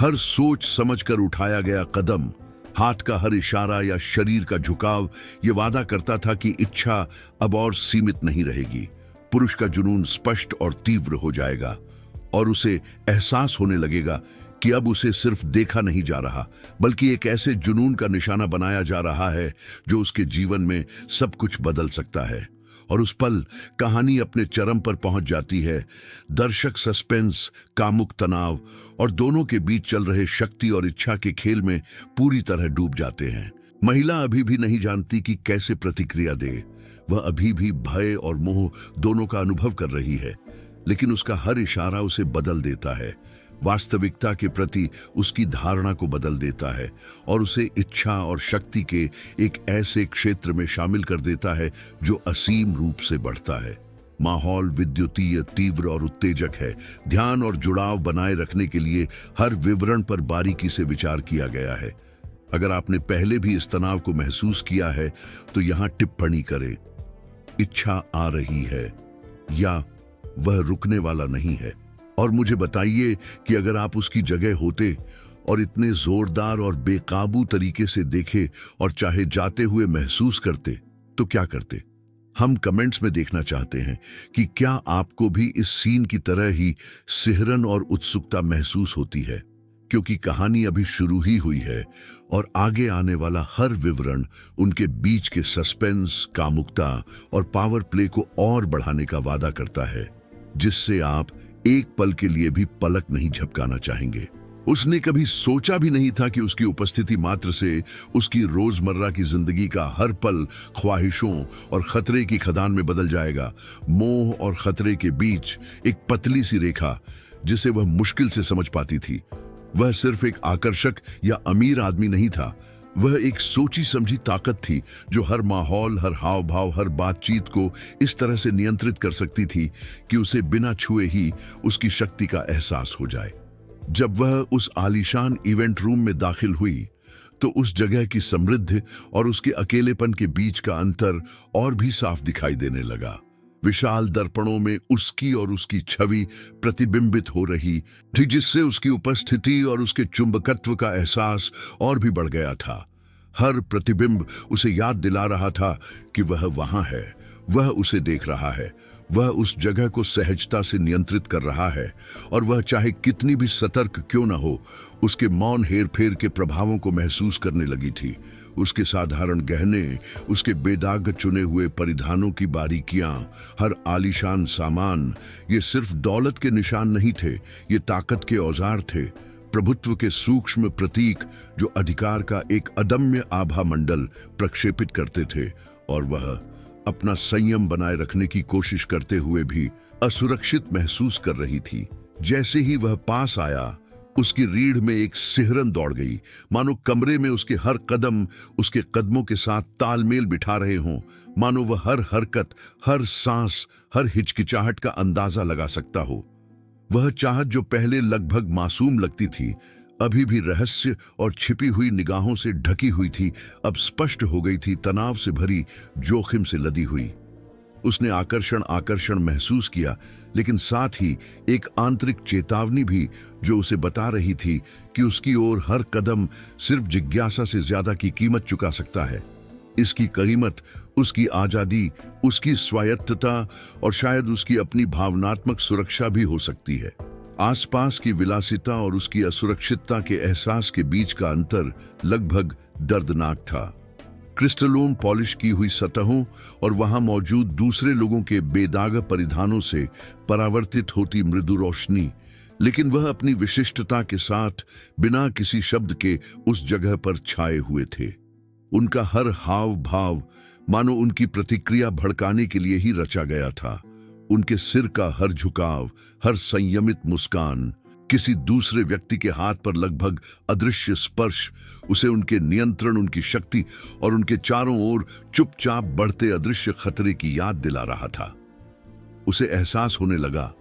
हर सोच समझकर उठाया गया कदम, हाथ का हर इशारा या शरीर का झुकाव ये वादा करता था कि इच्छा अब और सीमित नहीं रहेगी। पुरुष का जुनून स्पष्ट और तीव्र हो जाएगा और उसे एहसास होने लगेगा कि अब उसे सिर्फ देखा नहीं जा रहा, बल्कि एक ऐसे जुनून का निशाना बनाया जा रहा है जो उसके जीवन में सब कुछ बदल सकता है। और उस पल कहानी अपने चरम पर पहुंच जाती है। दर्शक सस्पेंस, कामुक तनाव और दोनों के बीच चल रहे शक्ति और इच्छा के खेल में पूरी तरह डूब जाते हैं। महिला अभी भी नहीं जानती कि कैसे प्रतिक्रिया दे। वह अभी भी भय और मोह दोनों का अनुभव कर रही है, लेकिन उसका हर इशारा उसे बदल देता है, वास्तविकता के प्रति उसकी धारणा को बदल देता है और उसे इच्छा और शक्ति के एक ऐसे क्षेत्र में शामिल कर देता है जो असीम रूप से बढ़ता है। माहौल विद्युतीय, तीव्र और उत्तेजक है। ध्यान और जुड़ाव बनाए रखने के लिए हर विवरण पर बारीकी से विचार किया गया है। अगर आपने पहले भी इस तनाव को महसूस किया है तो यहां टिप्पणी करें। इच्छा आ रही है या वह रुकने वाला नहीं है, और मुझे बताइए कि अगर आप उसकी जगह होते और इतने जोरदार और बेकाबू तरीके से देखे और चाहे जाते हुए महसूस करते तो क्या करते। हम कमेंट्स में देखना चाहते हैं कि क्या आपको भी इस सीन की तरह ही सिहरन और उत्सुकता महसूस होती है, क्योंकि कहानी अभी शुरू ही हुई है और आगे आने वाला हर विवरण उनके बीच के सस्पेंस, कामुकता और पावर प्ले को और बढ़ाने का वादा करता है, जिससे आप एक पल के लिए भी पलक नहीं झपकाना चाहेंगे। उसने कभी सोचा भी नहीं था कि उसकी उपस्थिति मात्र से उसकी रोजमर्रा की जिंदगी का हर पल ख्वाहिशों और खतरे की खदान में बदल जाएगा। मोह और खतरे के बीच एक पतली सी रेखा जिसे वह मुश्किल से समझ पाती थी। वह सिर्फ एक आकर्षक या अमीर आदमी नहीं था, वह एक सोची समझी ताकत थी जो हर माहौल, हर हाव भाव, हर बातचीत को इस तरह से नियंत्रित कर सकती थी कि उसे बिना छुए ही उसकी शक्ति का एहसास हो जाए। जब वह उस आलीशान इवेंट रूम में दाखिल हुई तो उस जगह की समृद्धि और उसके अकेलेपन के बीच का अंतर और भी साफ दिखाई देने लगा। विशाल दर्पणों में उसकी और उसकी छवि प्रतिबिंबित हो रही थी, जिससे उसकी उपस्थिति और उसके चुंबकत्व का एहसास और भी बढ़ गया था। हर प्रतिबिंब उसे याद दिला रहा था कि वह वहां है, वह उसे देख रहा है, वह उस जगह को सहजता से नियंत्रित कर रहा है, और वह चाहे कितनी भी सतर्क क्यों न हो, उसके मौन हेरफेर के प्रभावों को महसूस करने लगी थी। उसके साधारण गहने, उसके बेदाग चुने हुए परिधानों की बारीकियां, हर आलीशान सामान, ये सिर्फ दौलत के निशान नहीं थे, ये ताकत के औजार थे, प्रभुत्व के सूक्ष्म प्रतीक जो अधिकार का एक अदम्य आभा मंडल प्रक्षेपित करते थे। और वह अपना संयम बनाए रखने की कोशिश करते हुए भी असुरक्षित महसूस कर रही थी। जैसे ही वह पास आया, उसकी रीढ़ में एक सिहरन दौड़ गई, मानो कमरे में उसके हर कदम उसके कदमों के साथ तालमेल बिठा रहे हों, मानो वह हर हरकत, हर सांस, हर हिचकिचाहट का अंदाजा लगा सकता हो। वह चाहत जो पहले लगभग मासूम लगती थी, अभी भी रहस्य और छिपी हुई निगाहों से ढकी हुई थी, अब स्पष्ट हो गई थी, तनाव से भरी, जोखिम से लदी हुई। उसने आकर्षण आकर्षण महसूस किया, लेकिन साथ ही एक आंतरिक चेतावनी भी जो उसे बता रही थी कि उसकी ओर हर कदम सिर्फ जिज्ञासा से ज्यादा की कीमत चुका सकता है। इसकी कीमत उसकी आजादी, उसकी स्वायत्तता और शायद उसकी अपनी भावनात्मक सुरक्षा भी हो सकती है। आसपास की विलासिता और उसकी असुरक्षितता के एहसास के बीच का अंतर लगभग दर्दनाक था। क्रिस्टलोन पॉलिश की हुई सतहों और वहां मौजूद दूसरे लोगों के बेदाग परिधानों से परावर्तित होती मृदु रोशनी, लेकिन वह अपनी विशिष्टता के साथ बिना किसी शब्द के उस जगह पर छाए हुए थे। उनका हर हाव भाव मानो उनकी प्रतिक्रिया भड़काने के लिए ही रचा गया था। उनके सिर का हर झुकाव, हर संयमित मुस्कान, किसी दूसरे व्यक्ति के हाथ पर लगभग अदृश्य स्पर्श उसे उनके नियंत्रण, उनकी शक्ति और उनके चारों ओर चुपचाप बढ़ते अदृश्य खतरे की याद दिला रहा था। उसे एहसास होने लगा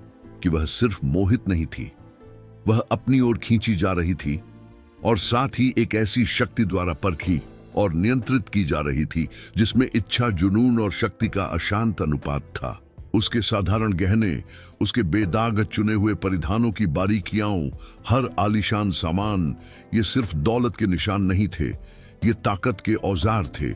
कि वह सिर्फ मोहित नहीं थी, वह अपनी ओर खींची जा रही थी और साथ ही एक ऐसी शक्ति द्वारा परखी और नियंत्रित की जा रही थी जिसमें इच्छा, जुनून और शक्ति का अशांत अनुपात था। उसके साधारण गहने, उसके बेदाग चुने हुए परिधानों की बारीकियां, हर आलीशान सामान, ये सिर्फ दौलत के निशान नहीं थे, ये ताकत के औजार थे,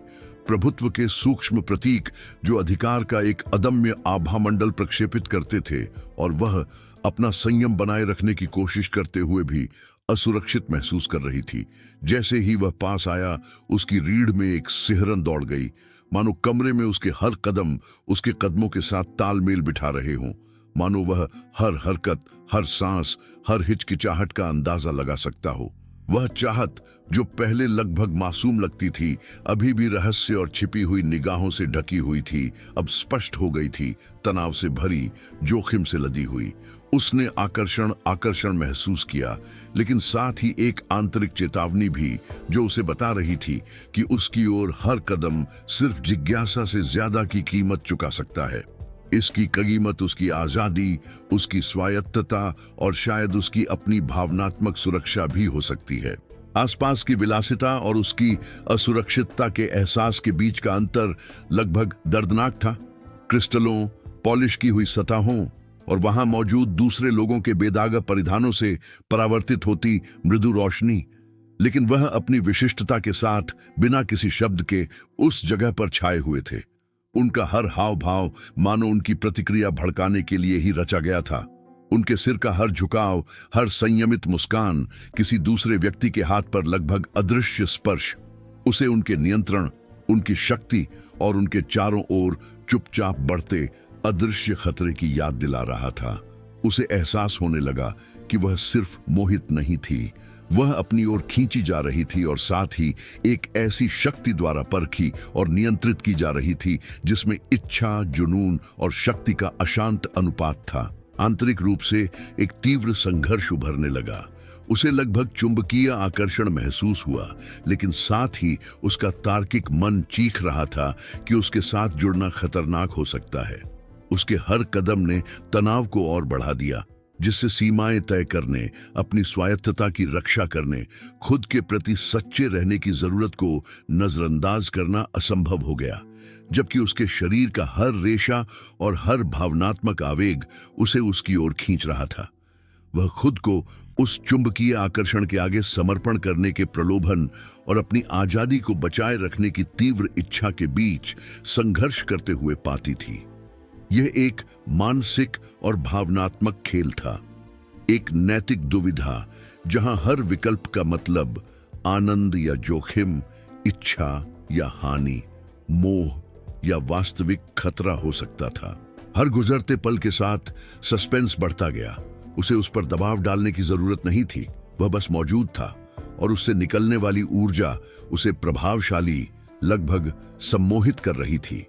प्रभुत्व के सूक्ष्म प्रतीक जो अधिकार का एक अदम्य आभामंडल प्रक्षेपित करते थे। और वह अपना संयम बनाए रखने की कोशिश करते हुए भी असुरक्षित महसूस कर रही थी। जैसे ही वह पास आया, उसकी रीढ़ में एक सिहरन दौड़ गई, मानो कमरे में उसके हर कदम उसके कदमों के साथ तालमेल बिठा रहे हों, मानो वह हर हरकत, हर सांस, हर हिचकिचाहट का अंदाजा लगा सकता हो। वह चाहत जो पहले लगभग मासूम लगती थी, अभी भी रहस्य और छिपी हुई निगाहों से ढकी हुई थी, अब स्पष्ट हो गई थी, तनाव से भरी, जोखिम से लदी हुई। उसने आकर्षण आकर्षण महसूस किया, लेकिन साथ ही एक आंतरिक चेतावनी भी जो उसे बता रही थी कि उसकी ओर हर कदम सिर्फ जिज्ञासा से ज्यादा की कीमत चुका सकता है। इसकी कीमत उसकी आजादी, उसकी स्वायत्तता और शायद उसकी अपनी भावनात्मक सुरक्षा भी हो सकती है। आसपास की विलासिता और उसकी असुरक्षितता के एहसास के बीच का अंतर लगभग दर्दनाक था। क्रिस्टलों, पॉलिश की हुई सतहों और वहां मौजूद दूसरे लोगों के बेदाग परिधानों से परावर्तित होती मृदु रोशनी, लेकिन वह अपनी विशिष्टता के साथ बिना किसी शब्द के उस जगह पर छाए हुए थे। उनका हर हाव भाव मानो उनकी प्रतिक्रिया भड़काने के लिए ही रचा गया था। उनके सिर का हर झुकाव, हर संयमित मुस्कान, किसी दूसरे व्यक्ति के हाथ पर लगभग अदृश्य स्पर्श उसे उनके नियंत्रण, उनकी शक्ति और उनके चारों ओर चुपचाप बढ़ते अदृश्य खतरे की याद दिला रहा था। उसे एहसास होने लगा कि वह सिर्फ मोहित नहीं थी, वह अपनी ओर खींची जा रही थी और साथ ही एक ऐसी शक्ति द्वारा परखी और नियंत्रित की जा रही थी जिसमें इच्छा, जुनून और शक्ति का अशांत अनुपात था। आंतरिक रूप से एक तीव्र संघर्ष उभरने लगा। उसे लगभग चुंबकीय आकर्षण महसूस हुआ, लेकिन साथ ही उसका तार्किक मन चीख रहा था कि उसके साथ जुड़ना खतरनाक हो सकता है। उसके हर कदम ने तनाव को और बढ़ा दिया, जिससे सीमाएं तय करने, अपनी स्वायत्तता की रक्षा करने, खुद के प्रति सच्चे रहने की जरूरत को नजरअंदाज करना असंभव हो गया। जबकि उसके शरीर का हर रेशा और हर भावनात्मक आवेग उसे उसकी ओर खींच रहा था। वह खुद को उस चुंबकीय आकर्षण के आगे समर्पण करने के प्रलोभन और अपनी आजादी को बचाए रखने की तीव्र इच्छा के बीच संघर्ष करते हुए पाती थी। यह एक मानसिक और भावनात्मक खेल था, एक नैतिक दुविधा जहां हर विकल्प का मतलब आनंद या जोखिम, इच्छा या हानि, मोह या वास्तविक खतरा हो सकता था। हर गुजरते पल के साथ सस्पेंस बढ़ता गया। उसे उस पर दबाव डालने की जरूरत नहीं थी, वह बस मौजूद था और उससे निकलने वाली ऊर्जा उसे प्रभावशाली, लगभग सम्मोहित कर रही थी।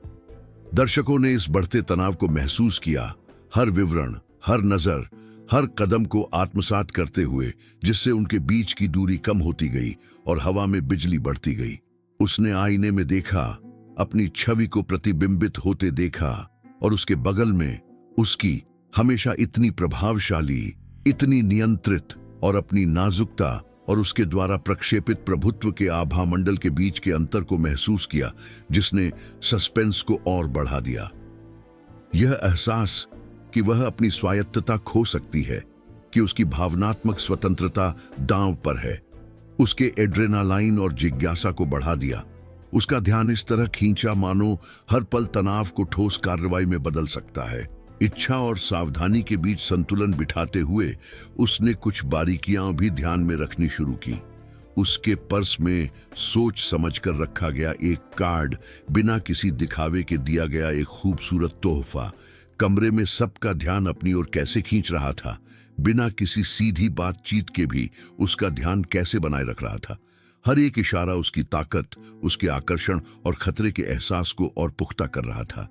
दर्शकों ने इस बढ़ते तनाव को महसूस किया, हर विवरण, हर नजर, हर कदम को आत्मसात करते हुए, जिससे उनके बीच की दूरी कम होती गई और हवा में बिजली बढ़ती गई। उसने आईने में देखा, अपनी छवि को प्रतिबिंबित होते देखा और उसके बगल में उसकी हमेशा इतनी प्रभावशाली, इतनी नियंत्रित और अपनी नाजुकता और उसके द्वारा प्रक्षेपित प्रभुत्व के आभामंडल के बीच के अंतर को महसूस किया, जिसने सस्पेंस को और बढ़ा दिया। यह एहसास कि वह अपनी स्वायत्तता खो सकती है, कि उसकी भावनात्मक स्वतंत्रता दांव पर है, उसके एड्रेनालाइन और जिज्ञासा को बढ़ा दिया। उसका ध्यान इस तरह खींचा मानो हर पल तनाव को ठोस कार्रवाई में बदल सकता है। इच्छा और सावधानी के बीच संतुलन बिठाते हुए उसने कुछ बारीकियां भी ध्यान में रखनी शुरू की। उसके पर्स में सोच समझकर रखा गया एक कार्ड, बिना किसी दिखावे के दिया गया एक खूबसूरत तोहफा, कमरे में सबका ध्यान अपनी ओर कैसे खींच रहा था, बिना किसी सीधी बातचीत के भी उसका ध्यान कैसे बनाए रख रहा था। हर एक इशारा उसकी ताकत, उसके आकर्षण और खतरे के एहसास को और पुख्ता कर रहा था।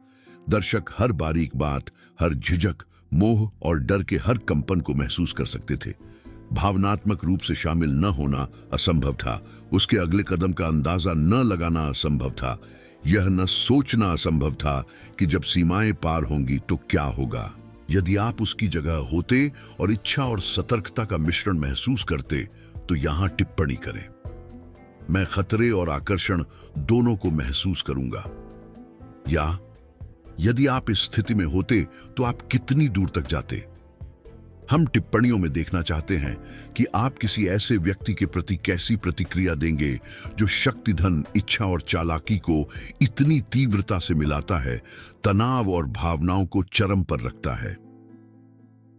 दर्शक हर बारीक बात, हर झिझक, मोह और डर के हर कंपन को महसूस कर सकते थे। भावनात्मक रूप से शामिल न होना असंभव था, उसके अगले कदम का अंदाजा न लगाना असंभव था, यह न सोचना असंभव था कि जब सीमाएं पार होंगी तो क्या होगा। यदि आप उसकी जगह होते और इच्छा और सतर्कता का मिश्रण महसूस करते तो यहां टिप्पणी करें। मैं खतरे और आकर्षण दोनों को महसूस करूंगा। या यदि आप इस स्थिति में होते तो आप कितनी दूर तक जाते। हम टिप्पणियों में देखना चाहते हैं कि आप किसी ऐसे व्यक्ति के प्रति कैसी प्रतिक्रिया देंगे जो शक्ति, धन, इच्छा और चालाकी को इतनी तीव्रता से मिलाता है, तनाव और भावनाओं को चरम पर रखता है।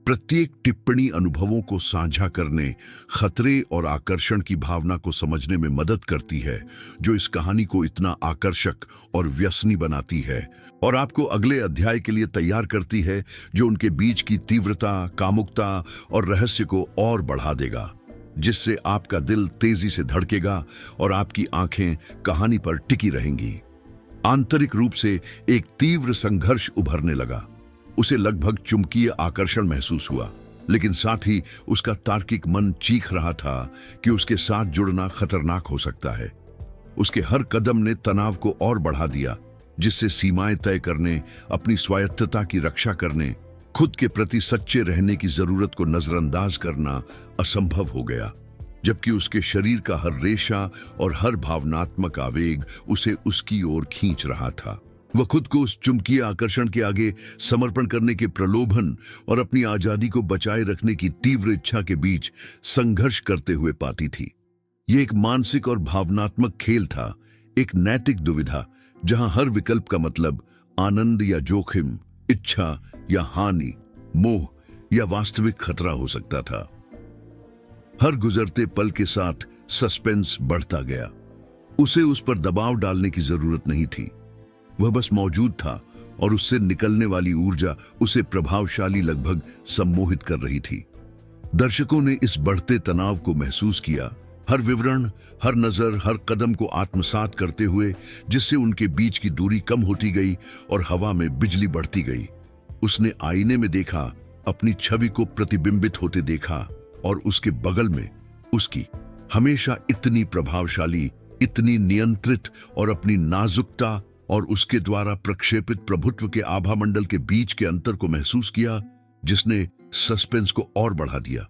प्रत्येक टिप्पणी अनुभवों को साझा करने, खतरे और आकर्षण की भावना को समझने में मदद करती है, जो इस कहानी को इतना आकर्षक और व्यसनी बनाती है और आपको अगले अध्याय के लिए तैयार करती है, जो उनके बीच की तीव्रता, कामुकता और रहस्य को और बढ़ा देगा, जिससे आपका दिल तेजी से धड़केगा और आपकी आंखें कहानी पर टिकी रहेंगी। आंतरिक रूप से एक तीव्र संघर्ष उभरने लगा। उसे लगभग चुंबकीय आकर्षण महसूस हुआ, लेकिन साथ ही उसका तार्किक मन चीख रहा था कि उसके साथ जुड़ना खतरनाक हो सकता है। उसके हर कदम ने तनाव को और बढ़ा दिया, जिससे सीमाएं तय करने, अपनी स्वायत्तता की रक्षा करने, खुद के प्रति सच्चे रहने की जरूरत को नजरअंदाज करना असंभव हो गया। जबकि उसके शरीर का हर रेशा और हर भावनात्मक आवेग उसे उसकी ओर खींच रहा था। वह खुद को उस चुंबकीय आकर्षण के आगे समर्पण करने के प्रलोभन और अपनी आजादी को बचाए रखने की तीव्र इच्छा के बीच संघर्ष करते हुए पाती थी। यह एक मानसिक और भावनात्मक खेल था, एक नैतिक दुविधा, जहां हर विकल्प का मतलब आनंद या जोखिम, इच्छा या हानि, मोह या वास्तविक खतरा हो सकता था। हर गुजरते पल के साथ सस्पेंस बढ़ता गया। उसे उस पर दबाव डालने की जरूरत नहीं थी, वह बस मौजूद था और उससे निकलने वाली ऊर्जा उसे प्रभावशाली, लगभग सम्मोहित कर रही थी। दर्शकों ने इस बढ़ते तनाव को महसूस किया, हर विवरण, हर नजर, हर कदम को आत्मसात करते हुए, जिससे उनके बीच की दूरी कम होती गई और हवा में बिजली बढ़ती गई। उसने आईने में देखा, अपनी छवि को प्रतिबिंबित होते देखा और उसके बगल में उसकी हमेशा इतनी प्रभावशाली, इतनी नियंत्रित और अपनी नाजुकता और उसके द्वारा प्रक्षेपित प्रभुत्व के आभामंडल के बीच के अंतर को महसूस किया, जिसने सस्पेंस को और बढ़ा दिया।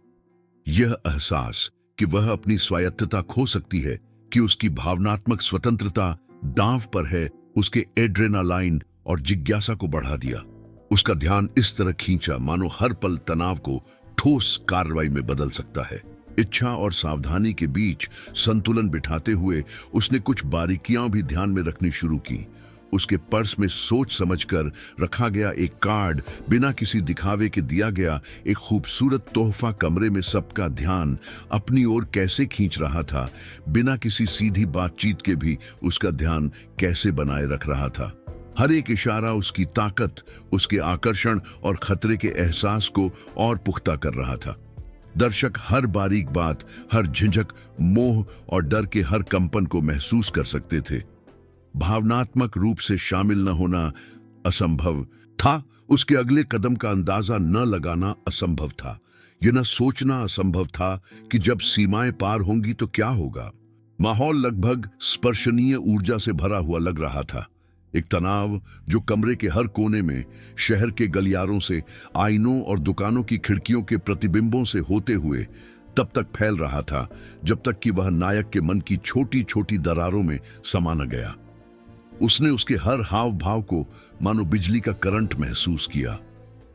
यह एहसास कि वह अपनी स्वायत्तता खो सकती है, कि उसकी भावनात्मक स्वतंत्रता दांव पर है, उसके एड्रेनालाइन और जिज्ञासा को बढ़ा दिया। उसका ध्यान इस तरह खींचा मानो हर पल तनाव को ठोस कार्रवाई में बदल सकता है। इच्छा और सावधानी के बीच संतुलन बिठाते हुए उसने कुछ बारीकियां भी ध्यान में रखनी शुरू की। उसके पर्स में सोच समझकर रखा गया एक कार्ड, बिना किसी दिखावे के दिया गया एक खूबसूरत तोहफा, कमरे में सबका ध्यान अपनी ओर कैसे खींच रहा था, बिना किसी सीधी बातचीत के भी उसका ध्यान कैसे बनाए रख रहा था। हर एक इशारा उसकी ताकत, उसके आकर्षण और खतरे के एहसास को और पुख्ता कर रहा था। दर्शक हर बारीक बात, हर झिझक, मोह और डर के हर कंपन को महसूस कर सकते थे। भावनात्मक रूप से शामिल न होना असंभव था, उसके अगले कदम का अंदाजा न लगाना असंभव था, यह न सोचना असंभव था कि जब सीमाएं पार होंगी तो क्या होगा। माहौल लगभग स्पर्शनीय ऊर्जा से भरा हुआ लग रहा था, एक तनाव जो कमरे के हर कोने में, शहर के गलियारों से, आईनों और दुकानों की खिड़कियों के प्रतिबिंबों से होते हुए तब तक फैल रहा था जब तक कि वह नायक के मन की छोटी छोटी दरारों में समा न गया। उसने उसके हर हाव भाव को मानो बिजली का करंट महसूस किया।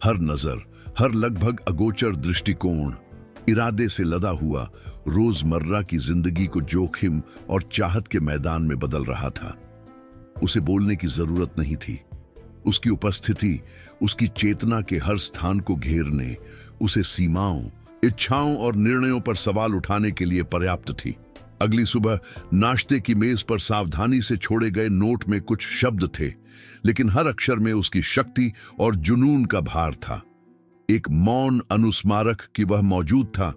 हर नजर, हर लगभग अगोचर दृष्टिकोण इरादे से लदा हुआ रोजमर्रा की जिंदगी को जोखिम और चाहत के मैदान में बदल रहा था। उसे बोलने की जरूरत नहीं थी। उसकी उपस्थिति उसकी चेतना के हर स्थान को घेरने, उसे सीमाओं, इच्छाओं और निर्णयों पर सवाल उठाने के लिए पर्याप्त थी। अगली सुबह नाश्ते की मेज पर सावधानी से छोड़े गए नोट में कुछ शब्द थे, लेकिन हर अक्षर में उसकी शक्ति और जुनून का भार था। एक मौन अनुस्मारक कि वह मौजूद था,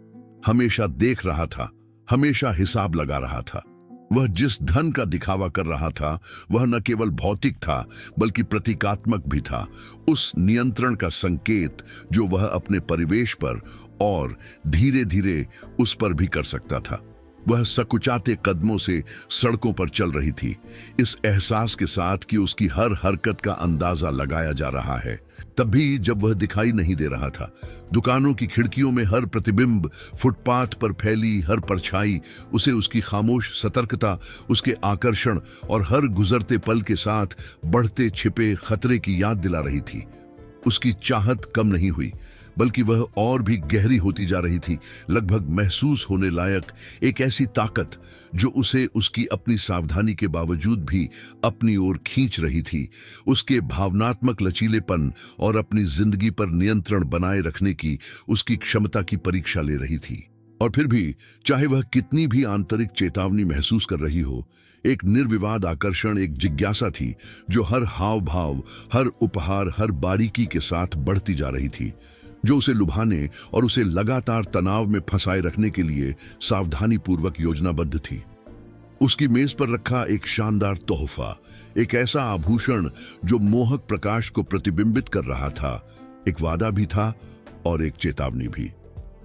हमेशा देख रहा था, हमेशा हिसाब लगा रहा था। वह जिस धन का दिखावा कर रहा था वह न केवल भौतिक था बल्कि प्रतीकात्मक भी था, उस नियंत्रण का संकेत जो वह अपने परिवेश पर और धीरे धीरे उस पर भी कर सकता था। वह सकुचाते कदमों से सड़कों पर चल रही थी, इस एहसास के साथ कि उसकी हर हरकत का अंदाजा लगाया जा रहा है। तभी जब वह दिखाई नहीं दे रहा था, दुकानों की खिड़कियों में हर प्रतिबिंब, फुटपाथ पर फैली हर परछाई उसे उसकी खामोश सतर्कता, उसके आकर्षण और हर गुजरते पल के साथ बढ़ते छिपे खतरे की याद दिला रही थी। उसकी चाहत कम नहीं हुई बल्कि वह और भी गहरी होती जा रही थी, लगभग महसूस होने लायक एक ऐसी ताकत जो उसे उसकी अपनी सावधानी के बावजूद भी अपनी ओर खींच रही थी, उसके भावनात्मक लचीलेपन और अपनी जिंदगी पर नियंत्रण बनाए रखने की उसकी क्षमता की परीक्षा ले रही थी। और फिर भी चाहे वह कितनी भी आंतरिक चेतावनी महसूस कर रही हो, एक निर्विवाद आकर्षण, एक जिज्ञासा थी जो हर हाव भाव, हर उपहार, हर बारीकी के साथ बढ़ती जा रही थी, जो उसे लुभाने और उसे लगातार तनाव में फंसाए रखने के लिए सावधानी पूर्वक योजनाबद्ध थी। उसकी मेज पर रखा एक शानदार तोहफा, एक ऐसा आभूषण जो मोहक प्रकाश को प्रतिबिंबित कर रहा था, एक वादा भी था और एक चेतावनी भी।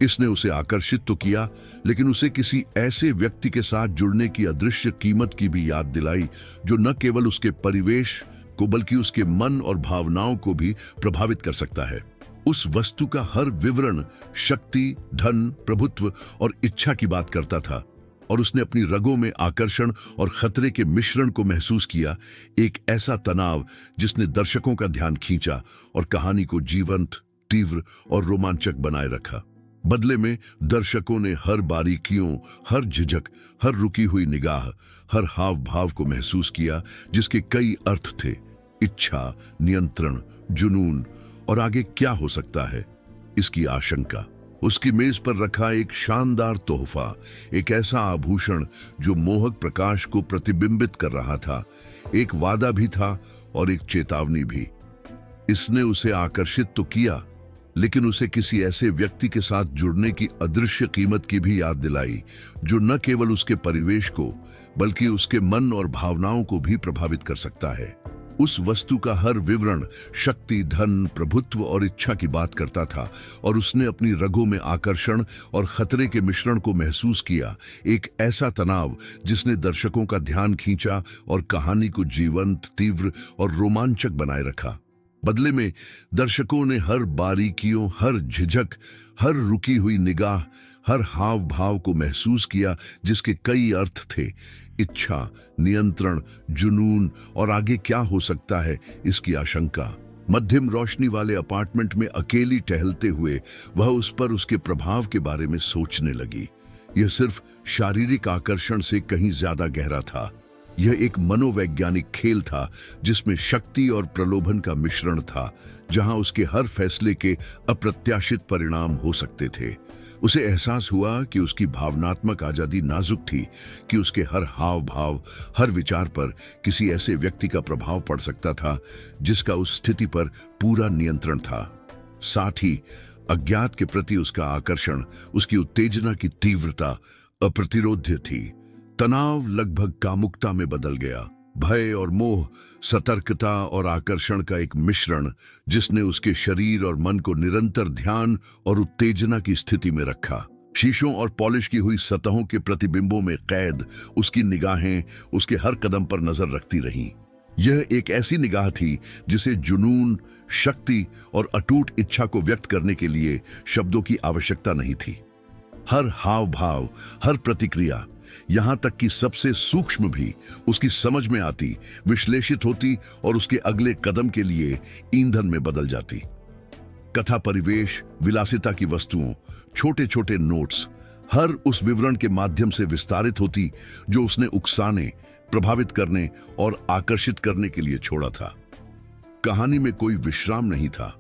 इसने उसे आकर्षित तो किया, लेकिन उसे किसी ऐसे व्यक्ति के साथ जुड़ने की अदृश्य कीमत की भी याद दिलाई जो न केवल उसके परिवेश को बल्कि उसके मन और भावनाओं को भी प्रभावित कर सकता है। उस वस्तु का हर विवरण शक्ति, धन, प्रभुत्व और इच्छा की बात करता था, और उसने अपनी रगों में आकर्षण और खतरे के मिश्रण को महसूस किया, एक ऐसा तनाव जिसने दर्शकों का ध्यान खींचा और कहानी को जीवंत, तीव्र और रोमांचक बनाए रखा। बदले में दर्शकों ने हर बारीकियों, हर झिझक, हर रुकी हुई निगाह, हर हाव भाव को महसूस किया जिसके कई अर्थ थे, इच्छा, नियंत्रण, जुनून और आगे क्या हो सकता है इसकी आशंका। उसकी मेज पर रखा एक शानदार तोहफा, एक ऐसा आभूषण जो मोहक प्रकाश को प्रतिबिंबित कर रहा था, एक वादा भी था और एक चेतावनी भी। इसने उसे आकर्षित तो किया, लेकिन उसे किसी ऐसे व्यक्ति के साथ जुड़ने की अदृश्य कीमत की भी याद दिलाई जो न केवल उसके परिवेश को बल्कि उसके मन और भावनाओं को भी प्रभावित कर सकता है। उस वस्तु का हर विवरण शक्ति, धन, प्रभुत्व और इच्छा की बात करता था, और उसने अपनी रगों में आकर्षण और खतरे के मिश्रण को महसूस किया, एक ऐसा तनाव जिसने दर्शकों का ध्यान खींचा और कहानी को जीवंत, तीव्र और रोमांचक बनाए रखा। बदले में दर्शकों ने हर बारीकियों, हर झिझक, हर रुकी हुई निगाह, हर हाव भाव को महसूस किया जिसके कई अर्थ थे, इच्छा, नियंत्रण, जुनून और आगे क्या हो सकता है इसकी आशंका। मध्यम रोशनी वाले अपार्टमेंट में अकेली टहलते हुए वह उस पर उसके प्रभाव के बारे में सोचने लगी। यह सिर्फ शारीरिक आकर्षण से कहीं ज्यादा गहरा था। यह एक मनोवैज्ञानिक खेल था जिसमें शक्ति और प्रलोभन का मिश्रण था, जहां उसके हर फैसले के अप्रत्याशित परिणाम हो सकते थे। उसे एहसास हुआ कि उसकी भावनात्मक आजादी नाजुक थी, कि उसके हर हाव भाव, हर विचार पर किसी ऐसे व्यक्ति का प्रभाव पड़ सकता था जिसका उस स्थिति पर पूरा नियंत्रण था। साथ ही अज्ञात के प्रति उसका आकर्षण, उसकी उत्तेजना की तीव्रता अप्रतिरोध्य थी। तनाव लगभग कामुकता में बदल गया। भय और मोह, सतर्कता और आकर्षण का एक मिश्रण जिसने उसके शरीर और मन को निरंतर ध्यान और उत्तेजना की स्थिति में रखा। शीशों और पॉलिश की हुई सतहों के प्रतिबिंबों में कैद उसकी निगाहें उसके हर कदम पर नजर रखती रहीं। यह एक ऐसी निगाह थी जिसे जुनून, शक्ति और अटूट इच्छा को व्यक्त करने के लिए शब्दों की आवश्यकता नहीं थी। हर हाव भाव, हर प्रतिक्रिया यहां तक कि सबसे सूक्ष्म भी उसकी समझ में आती, विश्लेषित होती और उसके अगले कदम के लिए ईंधन में बदल जाती। कथा परिवेश, विलासिता की वस्तुओं, छोटे छोटे नोट्स, हर उस विवरण के माध्यम से विस्तारित होती जो उसने उकसाने, प्रभावित करने और आकर्षित करने के लिए छोड़ा था। कहानी में कोई विश्राम नहीं था।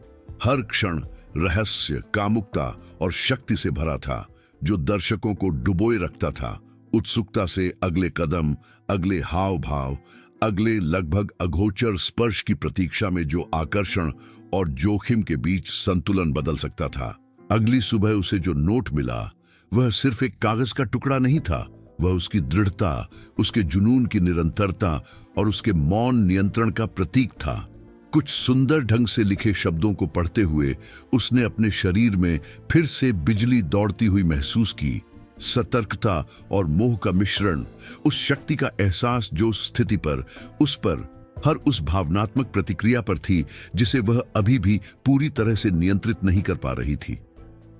हर क्षण रहस्य, कामुकता और शक्ति से भरा था, जो दर्शकों को डुबोए रखता था, उत्सुकता से अगले कदम, अगले हाव भाव, अगले लगभग अगोचर स्पर्श की प्रतीक्षा में जो आकर्षण और जोखिम के बीच संतुलन बदल सकता था। अगली सुबह उसे जो नोट मिला वह सिर्फ एक कागज का टुकड़ा नहीं था, वह उसकी दृढ़ता, उसके जुनून की निरंतरता और उसके मौन नियंत्रण का प्रतीक था। कुछ सुंदर ढंग से लिखे शब्दों को पढ़ते हुए उसने अपने शरीर में फिर से बिजली दौड़ती हुई महसूस की। सतर्कता और मोह का मिश्रण, उस शक्ति का एहसास जो उस स्थिति पर, उस पर, हर उस भावनात्मक प्रतिक्रिया पर थी जिसे वह अभी भी पूरी तरह से नियंत्रित नहीं कर पा रही थी।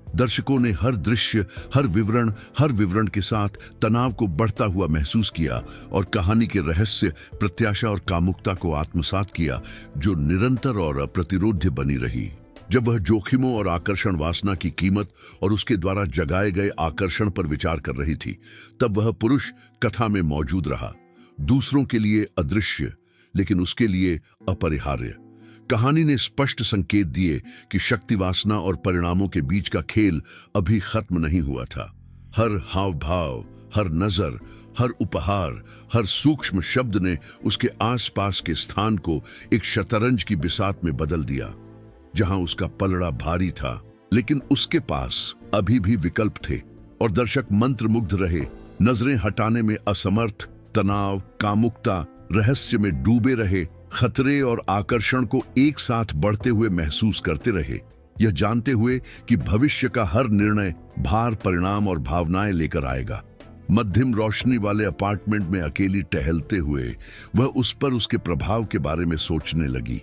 दर्शकों ने हर दृश्य, हर विवरण के साथ तनाव को बढ़ता हुआ महसूस किया और कहानी के रहस्य, प्रत्याशा और कामुकता को आत्मसात किया, जो निरंतर और अप्रतिरोध्य बनी रही। जब वह जोखिमों और आकर्षण वासना की कीमत और उसके द्वारा जगाए गए आकर्षण पर विचार कर रही थी, तब वह पुरुष कथा में मौजूद रहा, दूसरों के लिए अदृश्य लेकिन उसके लिए अपरिहार्य। कहानी ने स्पष्ट संकेत दिए कि शक्ति, वासना और परिणामों के बीच का खेल अभी खत्म नहीं हुआ था। हर हाव भाव, हर नजर, हर उपहार, हर सूक्ष्म शब्द ने उसके आसपास के स्थान को एक शतरंज की बिसात में बदल दिया, जहां उसका पलड़ा भारी था लेकिन उसके पास अभी भी विकल्प थे और दर्शक मंत्रमुग्ध रहे, नजरें हटाने में असमर्थ। तनाव, कामुकता, रहस्य में डूबे रहे, खतरे और आकर्षण को एक साथ बढ़ते हुए महसूस करते रहे, यह जानते हुए कि भविष्य का हर निर्णय भार, परिणाम और भावनाएं लेकर आएगा। मध्यम रोशनी वाले अपार्टमेंट में अकेली टहलते हुए वह उस पर, उसके प्रभाव के बारे में सोचने लगी।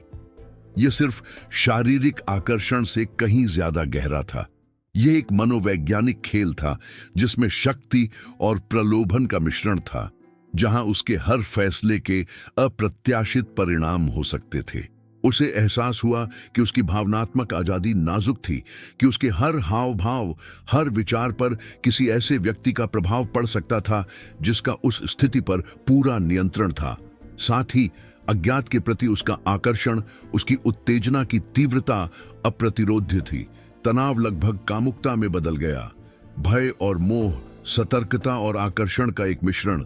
यह सिर्फ शारीरिक आकर्षण से कहीं ज्यादा गहरा था। यह एक मनोवैज्ञानिक खेल था जिसमें शक्ति और प्रलोभन का मिश्रण था, जहां उसके हर फैसले के अप्रत्याशित परिणाम हो सकते थे। उसे एहसास हुआ कि उसकी भावनात्मक आजादी नाजुक थी, कि उसके हर हाव भाव, हर विचार पर किसी ऐसे व्यक्ति का प्रभाव पड़ सकता था जिसका उस स्थिति पर पूरा नियंत्रण था। साथ ही अज्ञात के प्रति उसका आकर्षण, उसकी उत्तेजना की तीव्रता अप्रतिरोध्य थी। तनाव लगभग कामुकता में बदल गया। भय और मोह, सतर्कता और आकर्षण का एक मिश्रण,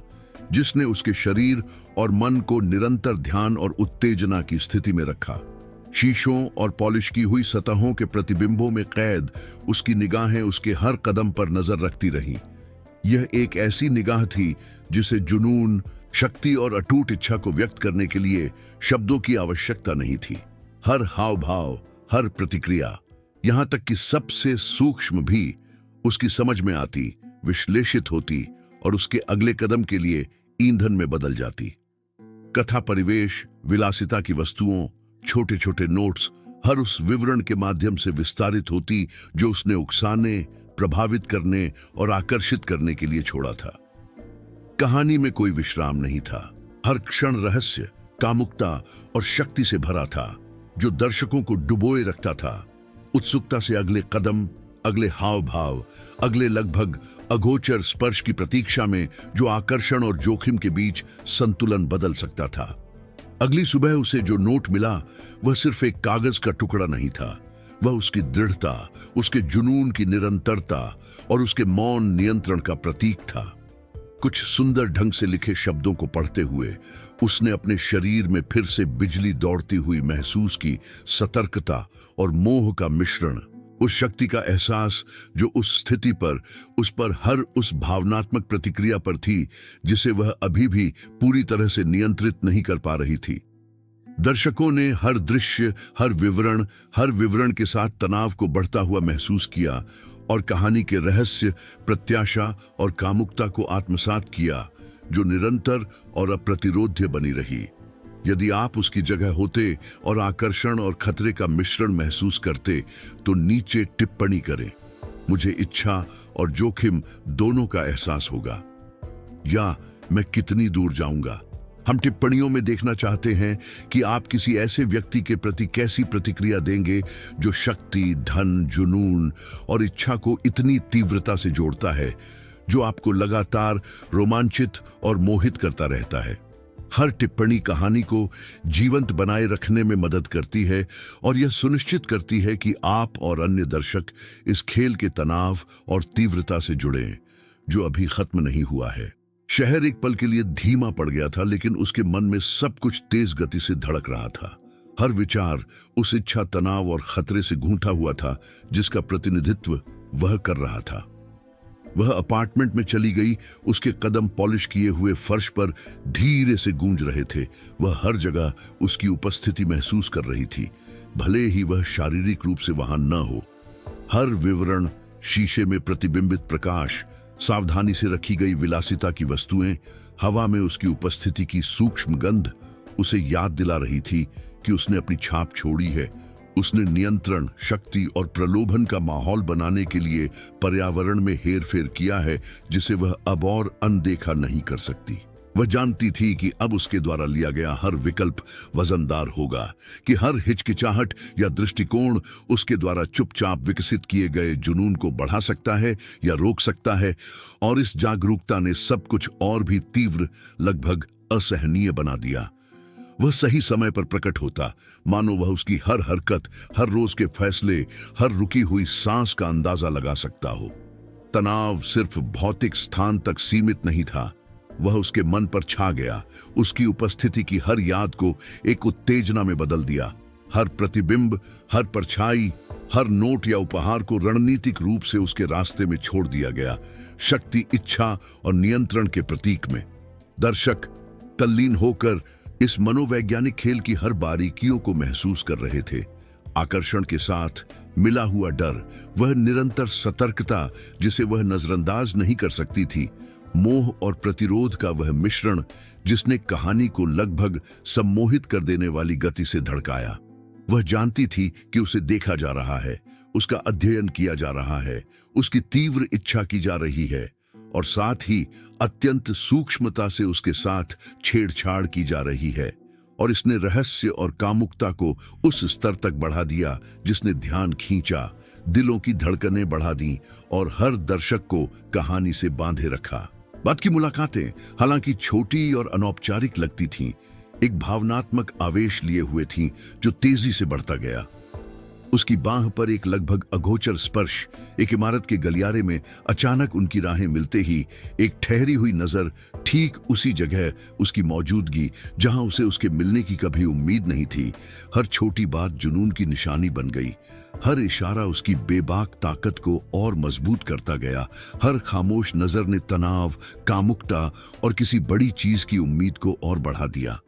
जिसने उसके शरीर और मन को निरंतर ध्यान और उत्तेजना की स्थिति में रखा। शीशों और पॉलिश की हुई सतहों के प्रतिबिंबों में कैद उसकी निगाहें उसके हर कदम पर नजर रखती रहीं। यह एक ऐसी निगाह थी जिसे जुनून, शक्ति और अटूट इच्छा को व्यक्त करने के लिए शब्दों की आवश्यकता नहीं थी। हर हाव भाव, हर प्रतिक्रिया, यहां तक कि सबसे सूक्ष्म भी उसकी समझ में आती, विश्लेषित होती और उसके अगले कदम के लिए ईंधन में बदल जाती। कथा परिवेश, विलासिता की वस्तुओं, छोटे छोटे नोट्स, हर उस विवरण के माध्यम से विस्तारित होती जो उसने उकसाने, प्रभावित करने और आकर्षित करने के लिए छोड़ा था। कहानी में कोई विश्राम नहीं था। हर क्षण रहस्य, कामुकता और शक्ति से भरा था, जो दर्शकों को डुबोए रखता था, उत्सुकता से अगले कदम, अगले हाव भाव, अगले लगभग अगोचर स्पर्श की प्रतीक्षा में जो आकर्षण और जोखिम के बीच संतुलन बदल सकता था। अगली सुबह उसे जो नोट मिला वह सिर्फ एक कागज का टुकड़ा नहीं था, वह उसकी दृढ़ता, उसके जुनून की निरंतरता और उसके मौन नियंत्रण का प्रतीक था। कुछ सुंदर ढंग से लिखे शब्दों को पढ़ते हुए उसने अपने शरीर में फिर से बिजली दौड़ती हुई महसूस की। सतर्कता और मोह का मिश्रण, उस शक्ति का एहसास जो उस स्थिति पर, उस पर, हर उस भावनात्मक प्रतिक्रिया पर थी जिसे वह अभी भी पूरी तरह से नियंत्रित नहीं कर पा रही थी। दर्शकों ने हर दृश्य, हर विवरण के साथ तनाव को बढ़ता हुआ महसूस किया और कहानी के रहस्य, प्रत्याशा और कामुकता को आत्मसात किया, जो निरंतर और अप्रतिरोध्य बनी रही। यदि आप उसकी जगह होते और आकर्षण और खतरे का मिश्रण महसूस करते तो नीचे टिप्पणी करें। मुझे इच्छा और जोखिम दोनों का एहसास होगा। या मैं कितनी दूर जाऊंगा। हम टिप्पणियों में देखना चाहते हैं कि आप किसी ऐसे व्यक्ति के प्रति कैसी प्रतिक्रिया देंगे जो शक्ति, धन, जुनून और इच्छा को इतनी तीव्रता से जोड़ता है, जो आपको लगातार रोमांचित और मोहित करता रहता है। हर टिप्पणी कहानी को जीवंत बनाए रखने में मदद करती है और यह सुनिश्चित करती है कि आप और अन्य दर्शक इस खेल के तनाव और तीव्रता से जुड़े, जो अभी खत्म नहीं हुआ है। शहर एक पल के लिए धीमा पड़ गया था, लेकिन उसके मन में सब कुछ तेज गति से धड़क रहा था। हर विचार उस इच्छा, तनाव और खतरे से गूंथा हुआ था जिसका प्रतिनिधित्व वह कर रहा था। वह अपार्टमेंट में चली गई। उसके कदम पॉलिश किए हुए फर्श पर धीरे से गूंज रहे थे। वह हर जगह उसकी उपस्थिति महसूस कर रही थी, भले ही वह शारीरिक रूप से वहां न हो। हर विवरण, शीशे में प्रतिबिंबित प्रकाश, सावधानी से रखी गई विलासिता की वस्तुएं, हवा में उसकी उपस्थिति की सूक्ष्म गंध उसे याद दिला रही थी कि उसने अपनी छाप छोड़ी है। उसने नियंत्रण, शक्ति और प्रलोभन का माहौल बनाने के लिए पर्यावरण में हेरफेर किया है, जिसे वह अब और अनदेखा नहीं कर सकती। वह जानती थी कि अब उसके द्वारा लिया गया हर विकल्प वजनदार होगा, कि हर हिचकिचाहट या दृष्टिकोण उसके द्वारा चुपचाप विकसित किए गए जुनून को बढ़ा सकता है या रोक सकता है। और इस जागरूकता ने सब कुछ और भी तीव्र, लगभग असहनीय बना दिया। वह सही समय पर प्रकट होता, मानो वह उसकी हर हरकत, हर रोज के फैसले, हर रुकी हुई सांस का अंदाजा लगा सकता हो। तनाव सिर्फ भौतिक स्थान तक सीमित नहीं था, वह उसके मन पर छा गया। उसकी उपस्थिति की हर याद को एक उत्तेजना में बदल दिया। हर प्रतिबिंब, हर परछाई, हर नोट या उपहार को रणनीतिक रूप से उसके रास्ते में छोड़ दिया गया, शक्ति, इच्छा और नियंत्रण के प्रतीक में। दर्शक तल्लीन होकर इस मनोवैज्ञानिक खेल की हर बारीकियों को महसूस कर रहे थे। आकर्षण के साथ मिला हुआ डर, वह निरंतर सतर्कता जिसे वह नजरअंदाज नहीं कर सकती थी, मोह और प्रतिरोध का वह मिश्रण जिसने कहानी को लगभग सम्मोहित कर देने वाली गति से धड़काया। वह जानती थी कि उसे देखा जा रहा है, उसका अध्ययन किया जा रहा है, उसकी तीव्र इच्छा की जा रही है और साथ ही अत्यंत सूक्ष्मता से उसके साथ छेड़छाड़ की जा रही है। और इसने रहस्य और कामुकता को उस स्तर तक बढ़ा दिया जिसने ध्यान खींचा, दिलों की धड़कनें बढ़ा दी और हर दर्शक को कहानी से बांधे रखा। बाद की मुलाकातें हालांकि छोटी और अनौपचारिक लगती थीं, एक भावनात्मक आवेश लिए हुए थीं जो तेजी से बढ़ता गया। उसकी बांह पर एक लगभग अगोचर स्पर्श, एक इमारत के गलियारे में अचानक उनकी राहें मिलते ही एक ठहरी हुई नजर, ठीक उसी जगह उसकी मौजूदगी जहां उसे उसके मिलने की कभी उम्मीद नहीं थी। हर छोटी बात जुनून की निशानी बन गई, हर इशारा उसकी बेबाक ताकत को और मजबूत करता गया। हर खामोश नजर ने तनाव, कामुकता और किसी बड़ी चीज की उम्मीद को और बढ़ा दिया।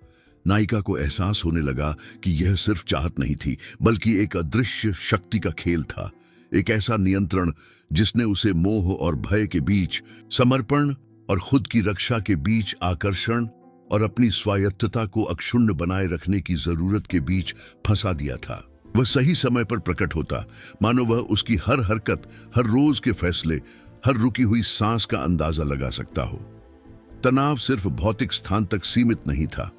नायिका को एहसास होने लगा कि यह सिर्फ चाहत नहीं थी, बल्कि एक अदृश्य शक्ति का खेल था, एक ऐसा नियंत्रण जिसने उसे मोह और भय के बीच, समर्पण और खुद की रक्षा के बीच, आकर्षण और अपनी स्वायत्तता को अक्षुण्ण बनाए रखने की जरूरत के बीच फंसा दिया था। वह सही समय पर प्रकट होता, मानो वह उसकी हर हरकत, हर रोज के फैसले, हर रुकी हुई सांस का अंदाजा लगा सकता हो। तनाव सिर्फ भौतिक स्थान तक सीमित नहीं था,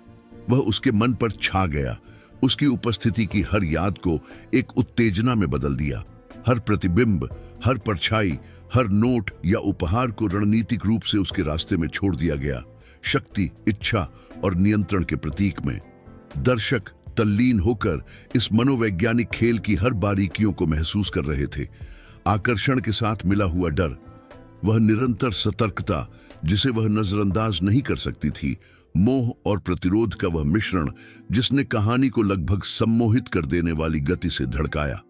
वह उसके मन पर छा गया। उसकी उपस्थिति की हर याद को एक उत्तेजना में बदल दिया। हर प्रतिबिंब, हर परछाई, हर नोट या उपहार को रणनीतिक रूप से उसके रास्ते में छोड़ दिया गया, शक्ति, इच्छा और नियंत्रण के प्रतीक में। दर्शक तल्लीन होकर इस मनोवैज्ञानिक खेल की हर बारीकियों को महसूस कर रहे थे। आकर्षण के साथ मिला हुआ डर, वह निरंतर सतर्कता जिसे वह नजरअंदाज नहीं कर सकती थी, मोह और प्रतिरोध का वह मिश्रण जिसने कहानी को लगभग सम्मोहित कर देने वाली गति से धड़काया।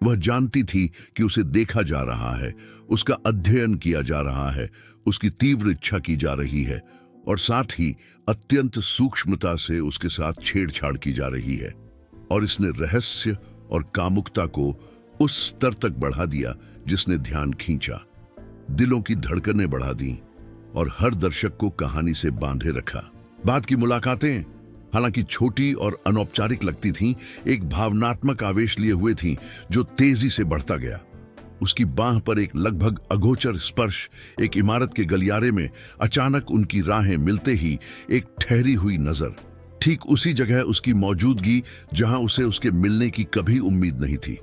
वह जानती थी कि उसे देखा जा रहा है, उसका अध्ययन किया जा रहा है, उसकी तीव्र इच्छा की जा रही है और साथ ही अत्यंत सूक्ष्मता से उसके साथ छेड़छाड़ की जा रही है। और इसने रहस्य और कामुकता को उस स्तर तक बढ़ा दिया जिसने ध्यान खींचा, दिलों की धड़कनें बढ़ा दी और हर दर्शक को कहानी से बांधे रखा। बाद की मुलाकातें हालांकि छोटी और अनौपचारिक लगती थीं, एक भावनात्मक आवेश लिए हुए थीं जो तेजी से बढ़ता गया। उसकी बांह पर एक लगभग अगोचर स्पर्श, एक इमारत के गलियारे में अचानक उनकी राहें मिलते ही एक ठहरी हुई नजर, ठीक उसी जगह उसकी मौजूदगी जहां उसे उसके मिलने की कभी उम्मीद नहीं थी।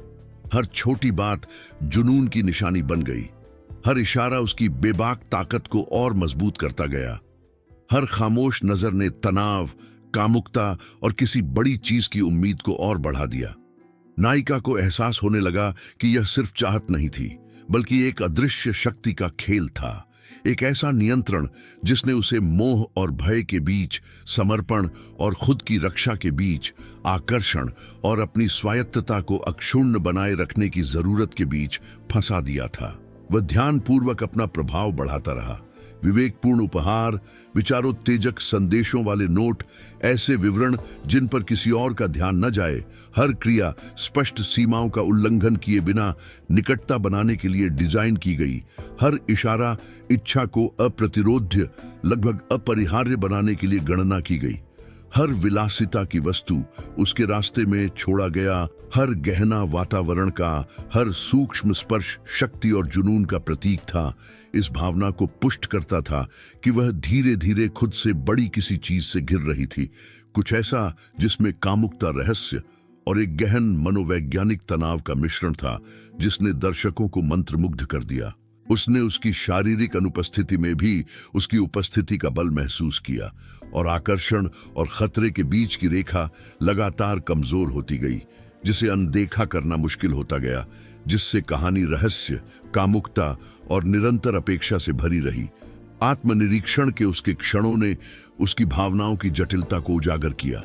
हर छोटी बात जुनून की निशानी बन गई, हर इशारा उसकी बेबाक ताकत को और मजबूत करता गया। हर खामोश नजर ने तनाव, कामुकता और किसी बड़ी चीज की उम्मीद को और बढ़ा दिया। नायिका को एहसास होने लगा कि यह सिर्फ चाहत नहीं थी, बल्कि एक अदृश्य शक्ति का खेल था, एक ऐसा नियंत्रण जिसने उसे मोह और भय के बीच, समर्पण और खुद की रक्षा के बीच, आकर्षण और अपनी स्वायत्तता को अक्षुण्ण बनाए रखने की जरूरत के बीच फंसा दिया था। वह ध्यानपूर्वक अपना प्रभाव बढ़ाता रहा। विवेकपूर्ण उपहार, विचारोत्तेजक संदेशों वाले नोट, ऐसे विवरण जिन पर किसी और का ध्यान न जाए, हर क्रिया स्पष्ट सीमाओं का उल्लंघन किए बिना निकटता बनाने के लिए डिजाइन की गई। हर इशारा इच्छा को अप्रतिरोध्य, लगभग अपरिहार्य बनाने के लिए गणना की गई। हर विलासिता की वस्तु उसके रास्ते में छोड़ा गया, हर गहना वातावरण का, हर सूक्ष्म स्पर्श शक्ति और जुनून का प्रतीक था। इस भावना को पुष्ट करता था कि वह धीरे धीरे खुद से बड़ी किसी चीज से घिर रही थी, कुछ ऐसा जिसमें कामुकता, रहस्य और एक गहन मनोवैज्ञानिक तनाव का मिश्रण था, जिसने दर्शकों को मंत्रमुग्ध कर दिया। उसने उसकी शारीरिक अनुपस्थिति में भी उसकी उपस्थिति का बल महसूस किया और आकर्षण और खतरे के बीच की रेखा लगातार कमजोर होती गई, जिसे अनदेखा करना मुश्किल होता गया, जिससे कहानी रहस्य, कामुकता और निरंतर अपेक्षा से भरी रही। आत्मनिरीक्षण के उसके क्षणों ने उसकी भावनाओं की जटिलता को उजागर किया।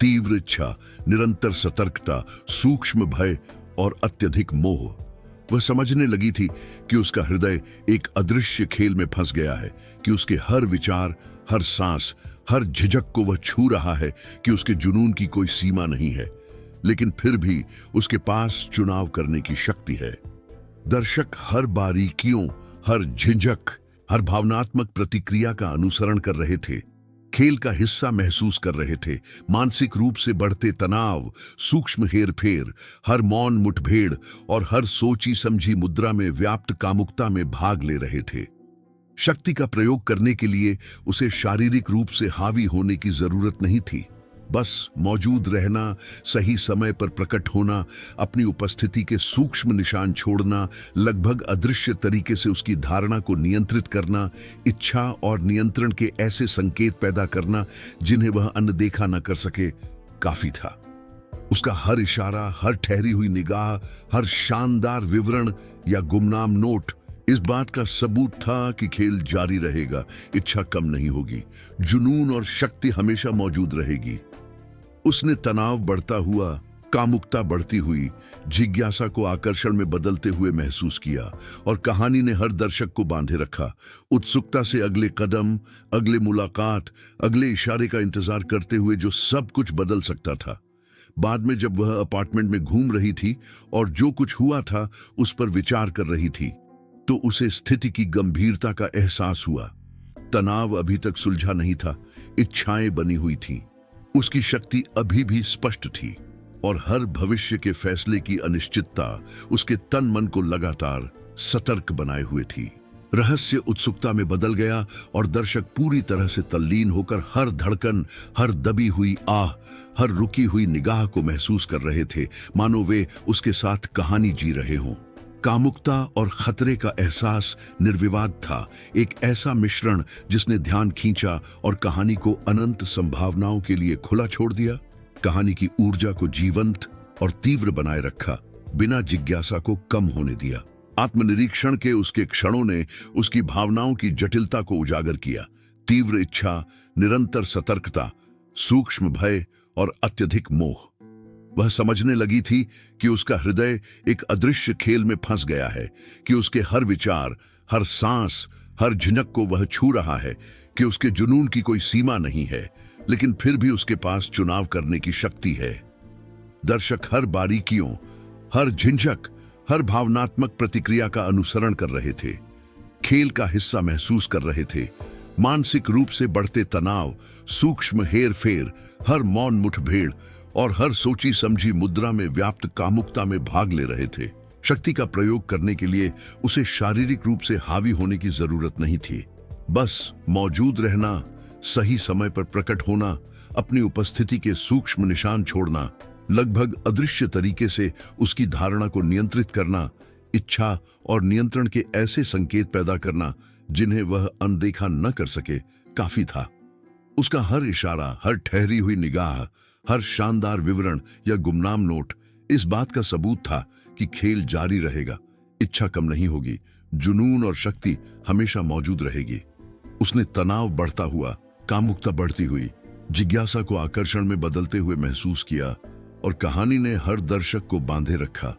तीव्र इच्छा, निरंतर सतर्कता, सूक्ष्म भय और अत्यधिक मोह। वह समझने लगी थी कि उसका हृदय एक अदृश्य खेल में फंस गया है, कि उसके हर विचार, हर सांस, हर झिझक को वह छू रहा है, कि उसके जुनून की कोई सीमा नहीं है, लेकिन फिर भी उसके पास चुनाव करने की शक्ति है। दर्शक हर बारीकियों, हर झिझक, हर भावनात्मक प्रतिक्रिया का अनुसरण कर रहे थे, खेल का हिस्सा महसूस कर रहे थे। मानसिक रूप से बढ़ते तनाव, सूक्ष्म हेरफेर, हर मौन मुठभेड़ और हर सोची समझी मुद्रा में व्याप्त कामुकता में भाग ले रहे थे। शक्ति का प्रयोग करने के लिए उसे शारीरिक रूप से हावी होने की जरूरत नहीं थी, बस मौजूद रहना, सही समय पर प्रकट होना, अपनी उपस्थिति के सूक्ष्म निशान छोड़ना, लगभग अदृश्य तरीके से उसकी धारणा को नियंत्रित करना, इच्छा और नियंत्रण के ऐसे संकेत पैदा करना जिन्हें वह अनदेखा न कर सके, काफी था। उसका हर इशारा, हर ठहरी हुई निगाह, हर शानदार विवरण या गुमनाम नोट इस बात का सबूत था कि खेल जारी रहेगा, इच्छा कम नहीं होगी, जुनून और शक्ति हमेशा मौजूद रहेगी। उसने तनाव बढ़ता हुआ, कामुकता बढ़ती हुई, जिज्ञासा को आकर्षण में बदलते हुए महसूस किया, और कहानी ने हर दर्शक को बांधे रखा, उत्सुकता से अगले कदम, अगले मुलाकात, अगले इशारे का इंतजार करते हुए जो सब कुछ बदल सकता था। बाद में जब वह अपार्टमेंट में घूम रही थी और जो कुछ हुआ था उस पर विचार कर रही थी, तो उसे स्थिति की गंभीरता का एहसास हुआ। तनाव अभी तक सुलझा नहीं था, इच्छाएं बनी हुई थीं, उसकी शक्ति अभी भी स्पष्ट थी, और हर भविष्य के फैसले की अनिश्चितता उसके तन मन को लगातार सतर्क बनाए हुए थी। रहस्य उत्सुकता में बदल गया और दर्शक पूरी तरह से तल्लीन होकर हर धड़कन, हर दबी हुई आह, हर रुकी हुई निगाह को महसूस कर रहे थे, मानो वे उसके साथ कहानी जी रहे हों। कामुकता और खतरे का एहसास निर्विवाद था, एक ऐसा मिश्रण जिसने ध्यान खींचा और कहानी को अनंत संभावनाओं के लिए खुला छोड़ दिया। कहानी की ऊर्जा को जीवंत और तीव्र बनाए रखा, बिना जिज्ञासा को कम होने दिया। आत्मनिरीक्षण के उसके क्षणों ने उसकी भावनाओं की जटिलता को उजागर किया। तीव्र इच्छा, निरंतर सतर्कता, सूक्ष्म भय और अत्यधिक मोह। वह समझने लगी थी कि उसका हृदय एक अदृश्य खेल में फंस गया है, कि उसके हर विचार, हर सांस, हर झिझक को वह छू रहा है, कि उसके जुनून की कोई सीमा नहीं है, लेकिन फिर भी उसके पास चुनाव करने की शक्ति है। दर्शक हर बारीकियों, हर झिझक, हर भावनात्मक प्रतिक्रिया का अनुसरण कर रहे थे, खेल का हिस्सा महसूस कर रहे थे। मानसिक रूप से बढ़ते तनाव, सूक्ष्म हेरफेर, हर मौन मुठभेड़ और हर सोची समझी मुद्रा में व्याप्त कामुकता में भाग ले रहे थे। शक्ति का प्रयोग करने के लिए उसे शारीरिक रूप से हावी होने की जरूरत नहीं थी। बस मौजूद रहना, सही समय पर प्रकट होना, अपनी उपस्थिति के सूक्ष्म निशान छोड़ना, लगभग अदृश्य तरीके से उसकी धारणा को नियंत्रित करना, इच्छा और नियंत्रण के ऐसे संकेत पैदा करना जिन्हें वह अनदेखा न कर सके, काफी था। उसका हर इशारा, हर ठहरी हुई निगाह, हर शानदार विवरण या गुमनाम नोट इस बात का सबूत था कि खेल जारी रहेगा, इच्छा कम नहीं होगी, जुनून और शक्ति हमेशा मौजूद रहेगी। उसने तनाव बढ़ता हुआ, कामुकता बढ़ती हुई, जिज्ञासा को आकर्षण में बदलते हुए महसूस किया और कहानी ने हर दर्शक को बांधे रखा,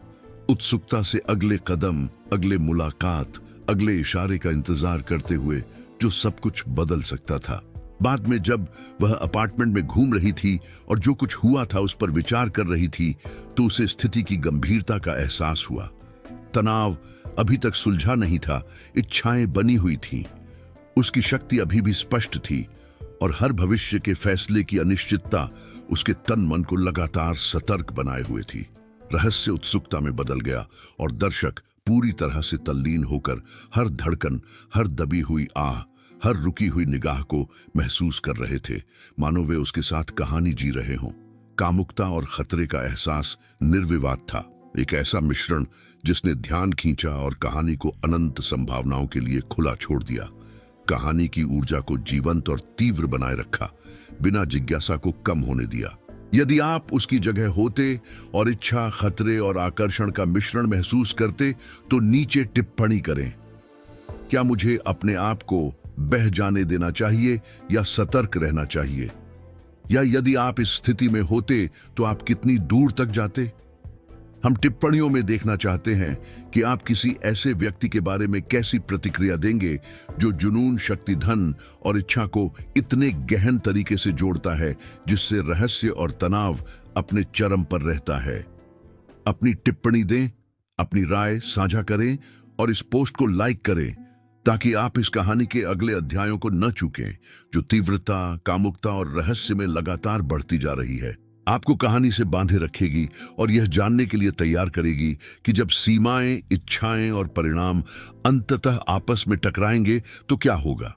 उत्सुकता से अगले कदम, अगले मुलाकात, अगले इशारे का इंतजार करते हुए जो सब कुछ बदल सकता था। बाद में जब वह अपार्टमेंट में घूम रही थी और जो कुछ हुआ था उस पर विचार कर रही थी, तो उसे स्थिति की गंभीरता का एहसास हुआ। तनाव अभी तक सुलझा नहीं था, इच्छाएं बनी हुई थीं, उसकी शक्ति अभी भी स्पष्ट थी और हर भविष्य के फैसले की अनिश्चितता उसके तन मन को लगातार सतर्क बनाए हुए थी। रहस्य उत्सुकता में बदल गया और दर्शक पूरी तरह से तल्लीन होकर हर धड़कन, हर दबी हुई आह, हर रुकी हुई निगाह को महसूस कर रहे थे, मानो वे उसके साथ कहानी जी रहे हों। कामुकता और खतरे का एहसास निर्विवाद था, एक ऐसा मिश्रण जिसने ध्यान खींचा और कहानी को अनंत संभावनाओं के लिए खुला छोड़ दिया। कहानी की ऊर्जा को जीवंत और तीव्र बनाए रखा, बिना जिज्ञासा को कम होने दिया। यदि आप उसकी जगह होते और इच्छा, खतरे और आकर्षण का मिश्रण महसूस करते, तो नीचे टिप्पणी करें। क्या मुझे अपने आप को बह जाने देना चाहिए या सतर्क रहना चाहिए? या यदि आप इस स्थिति में होते तो आप कितनी दूर तक जाते? हम टिप्पणियों में देखना चाहते हैं कि आप किसी ऐसे व्यक्ति के बारे में कैसी प्रतिक्रिया देंगे जो जुनून, शक्ति, धन और इच्छा को इतने गहन तरीके से जोड़ता है जिससे रहस्य और तनाव अपने चरम पर रहता है। अपनी टिप्पणी दें, अपनी राय साझा करें और इस पोस्ट को लाइक करें ताकि आप इस कहानी के अगले अध्यायों को न चूकें, जो तीव्रता, कामुकता और रहस्य में लगातार बढ़ती जा रही है। आपको कहानी से बांधे रखेगी और यह जानने के लिए तैयार करेगी कि जब सीमाएं, इच्छाएं और परिणाम अंततः आपस में टकराएंगे तो क्या होगा।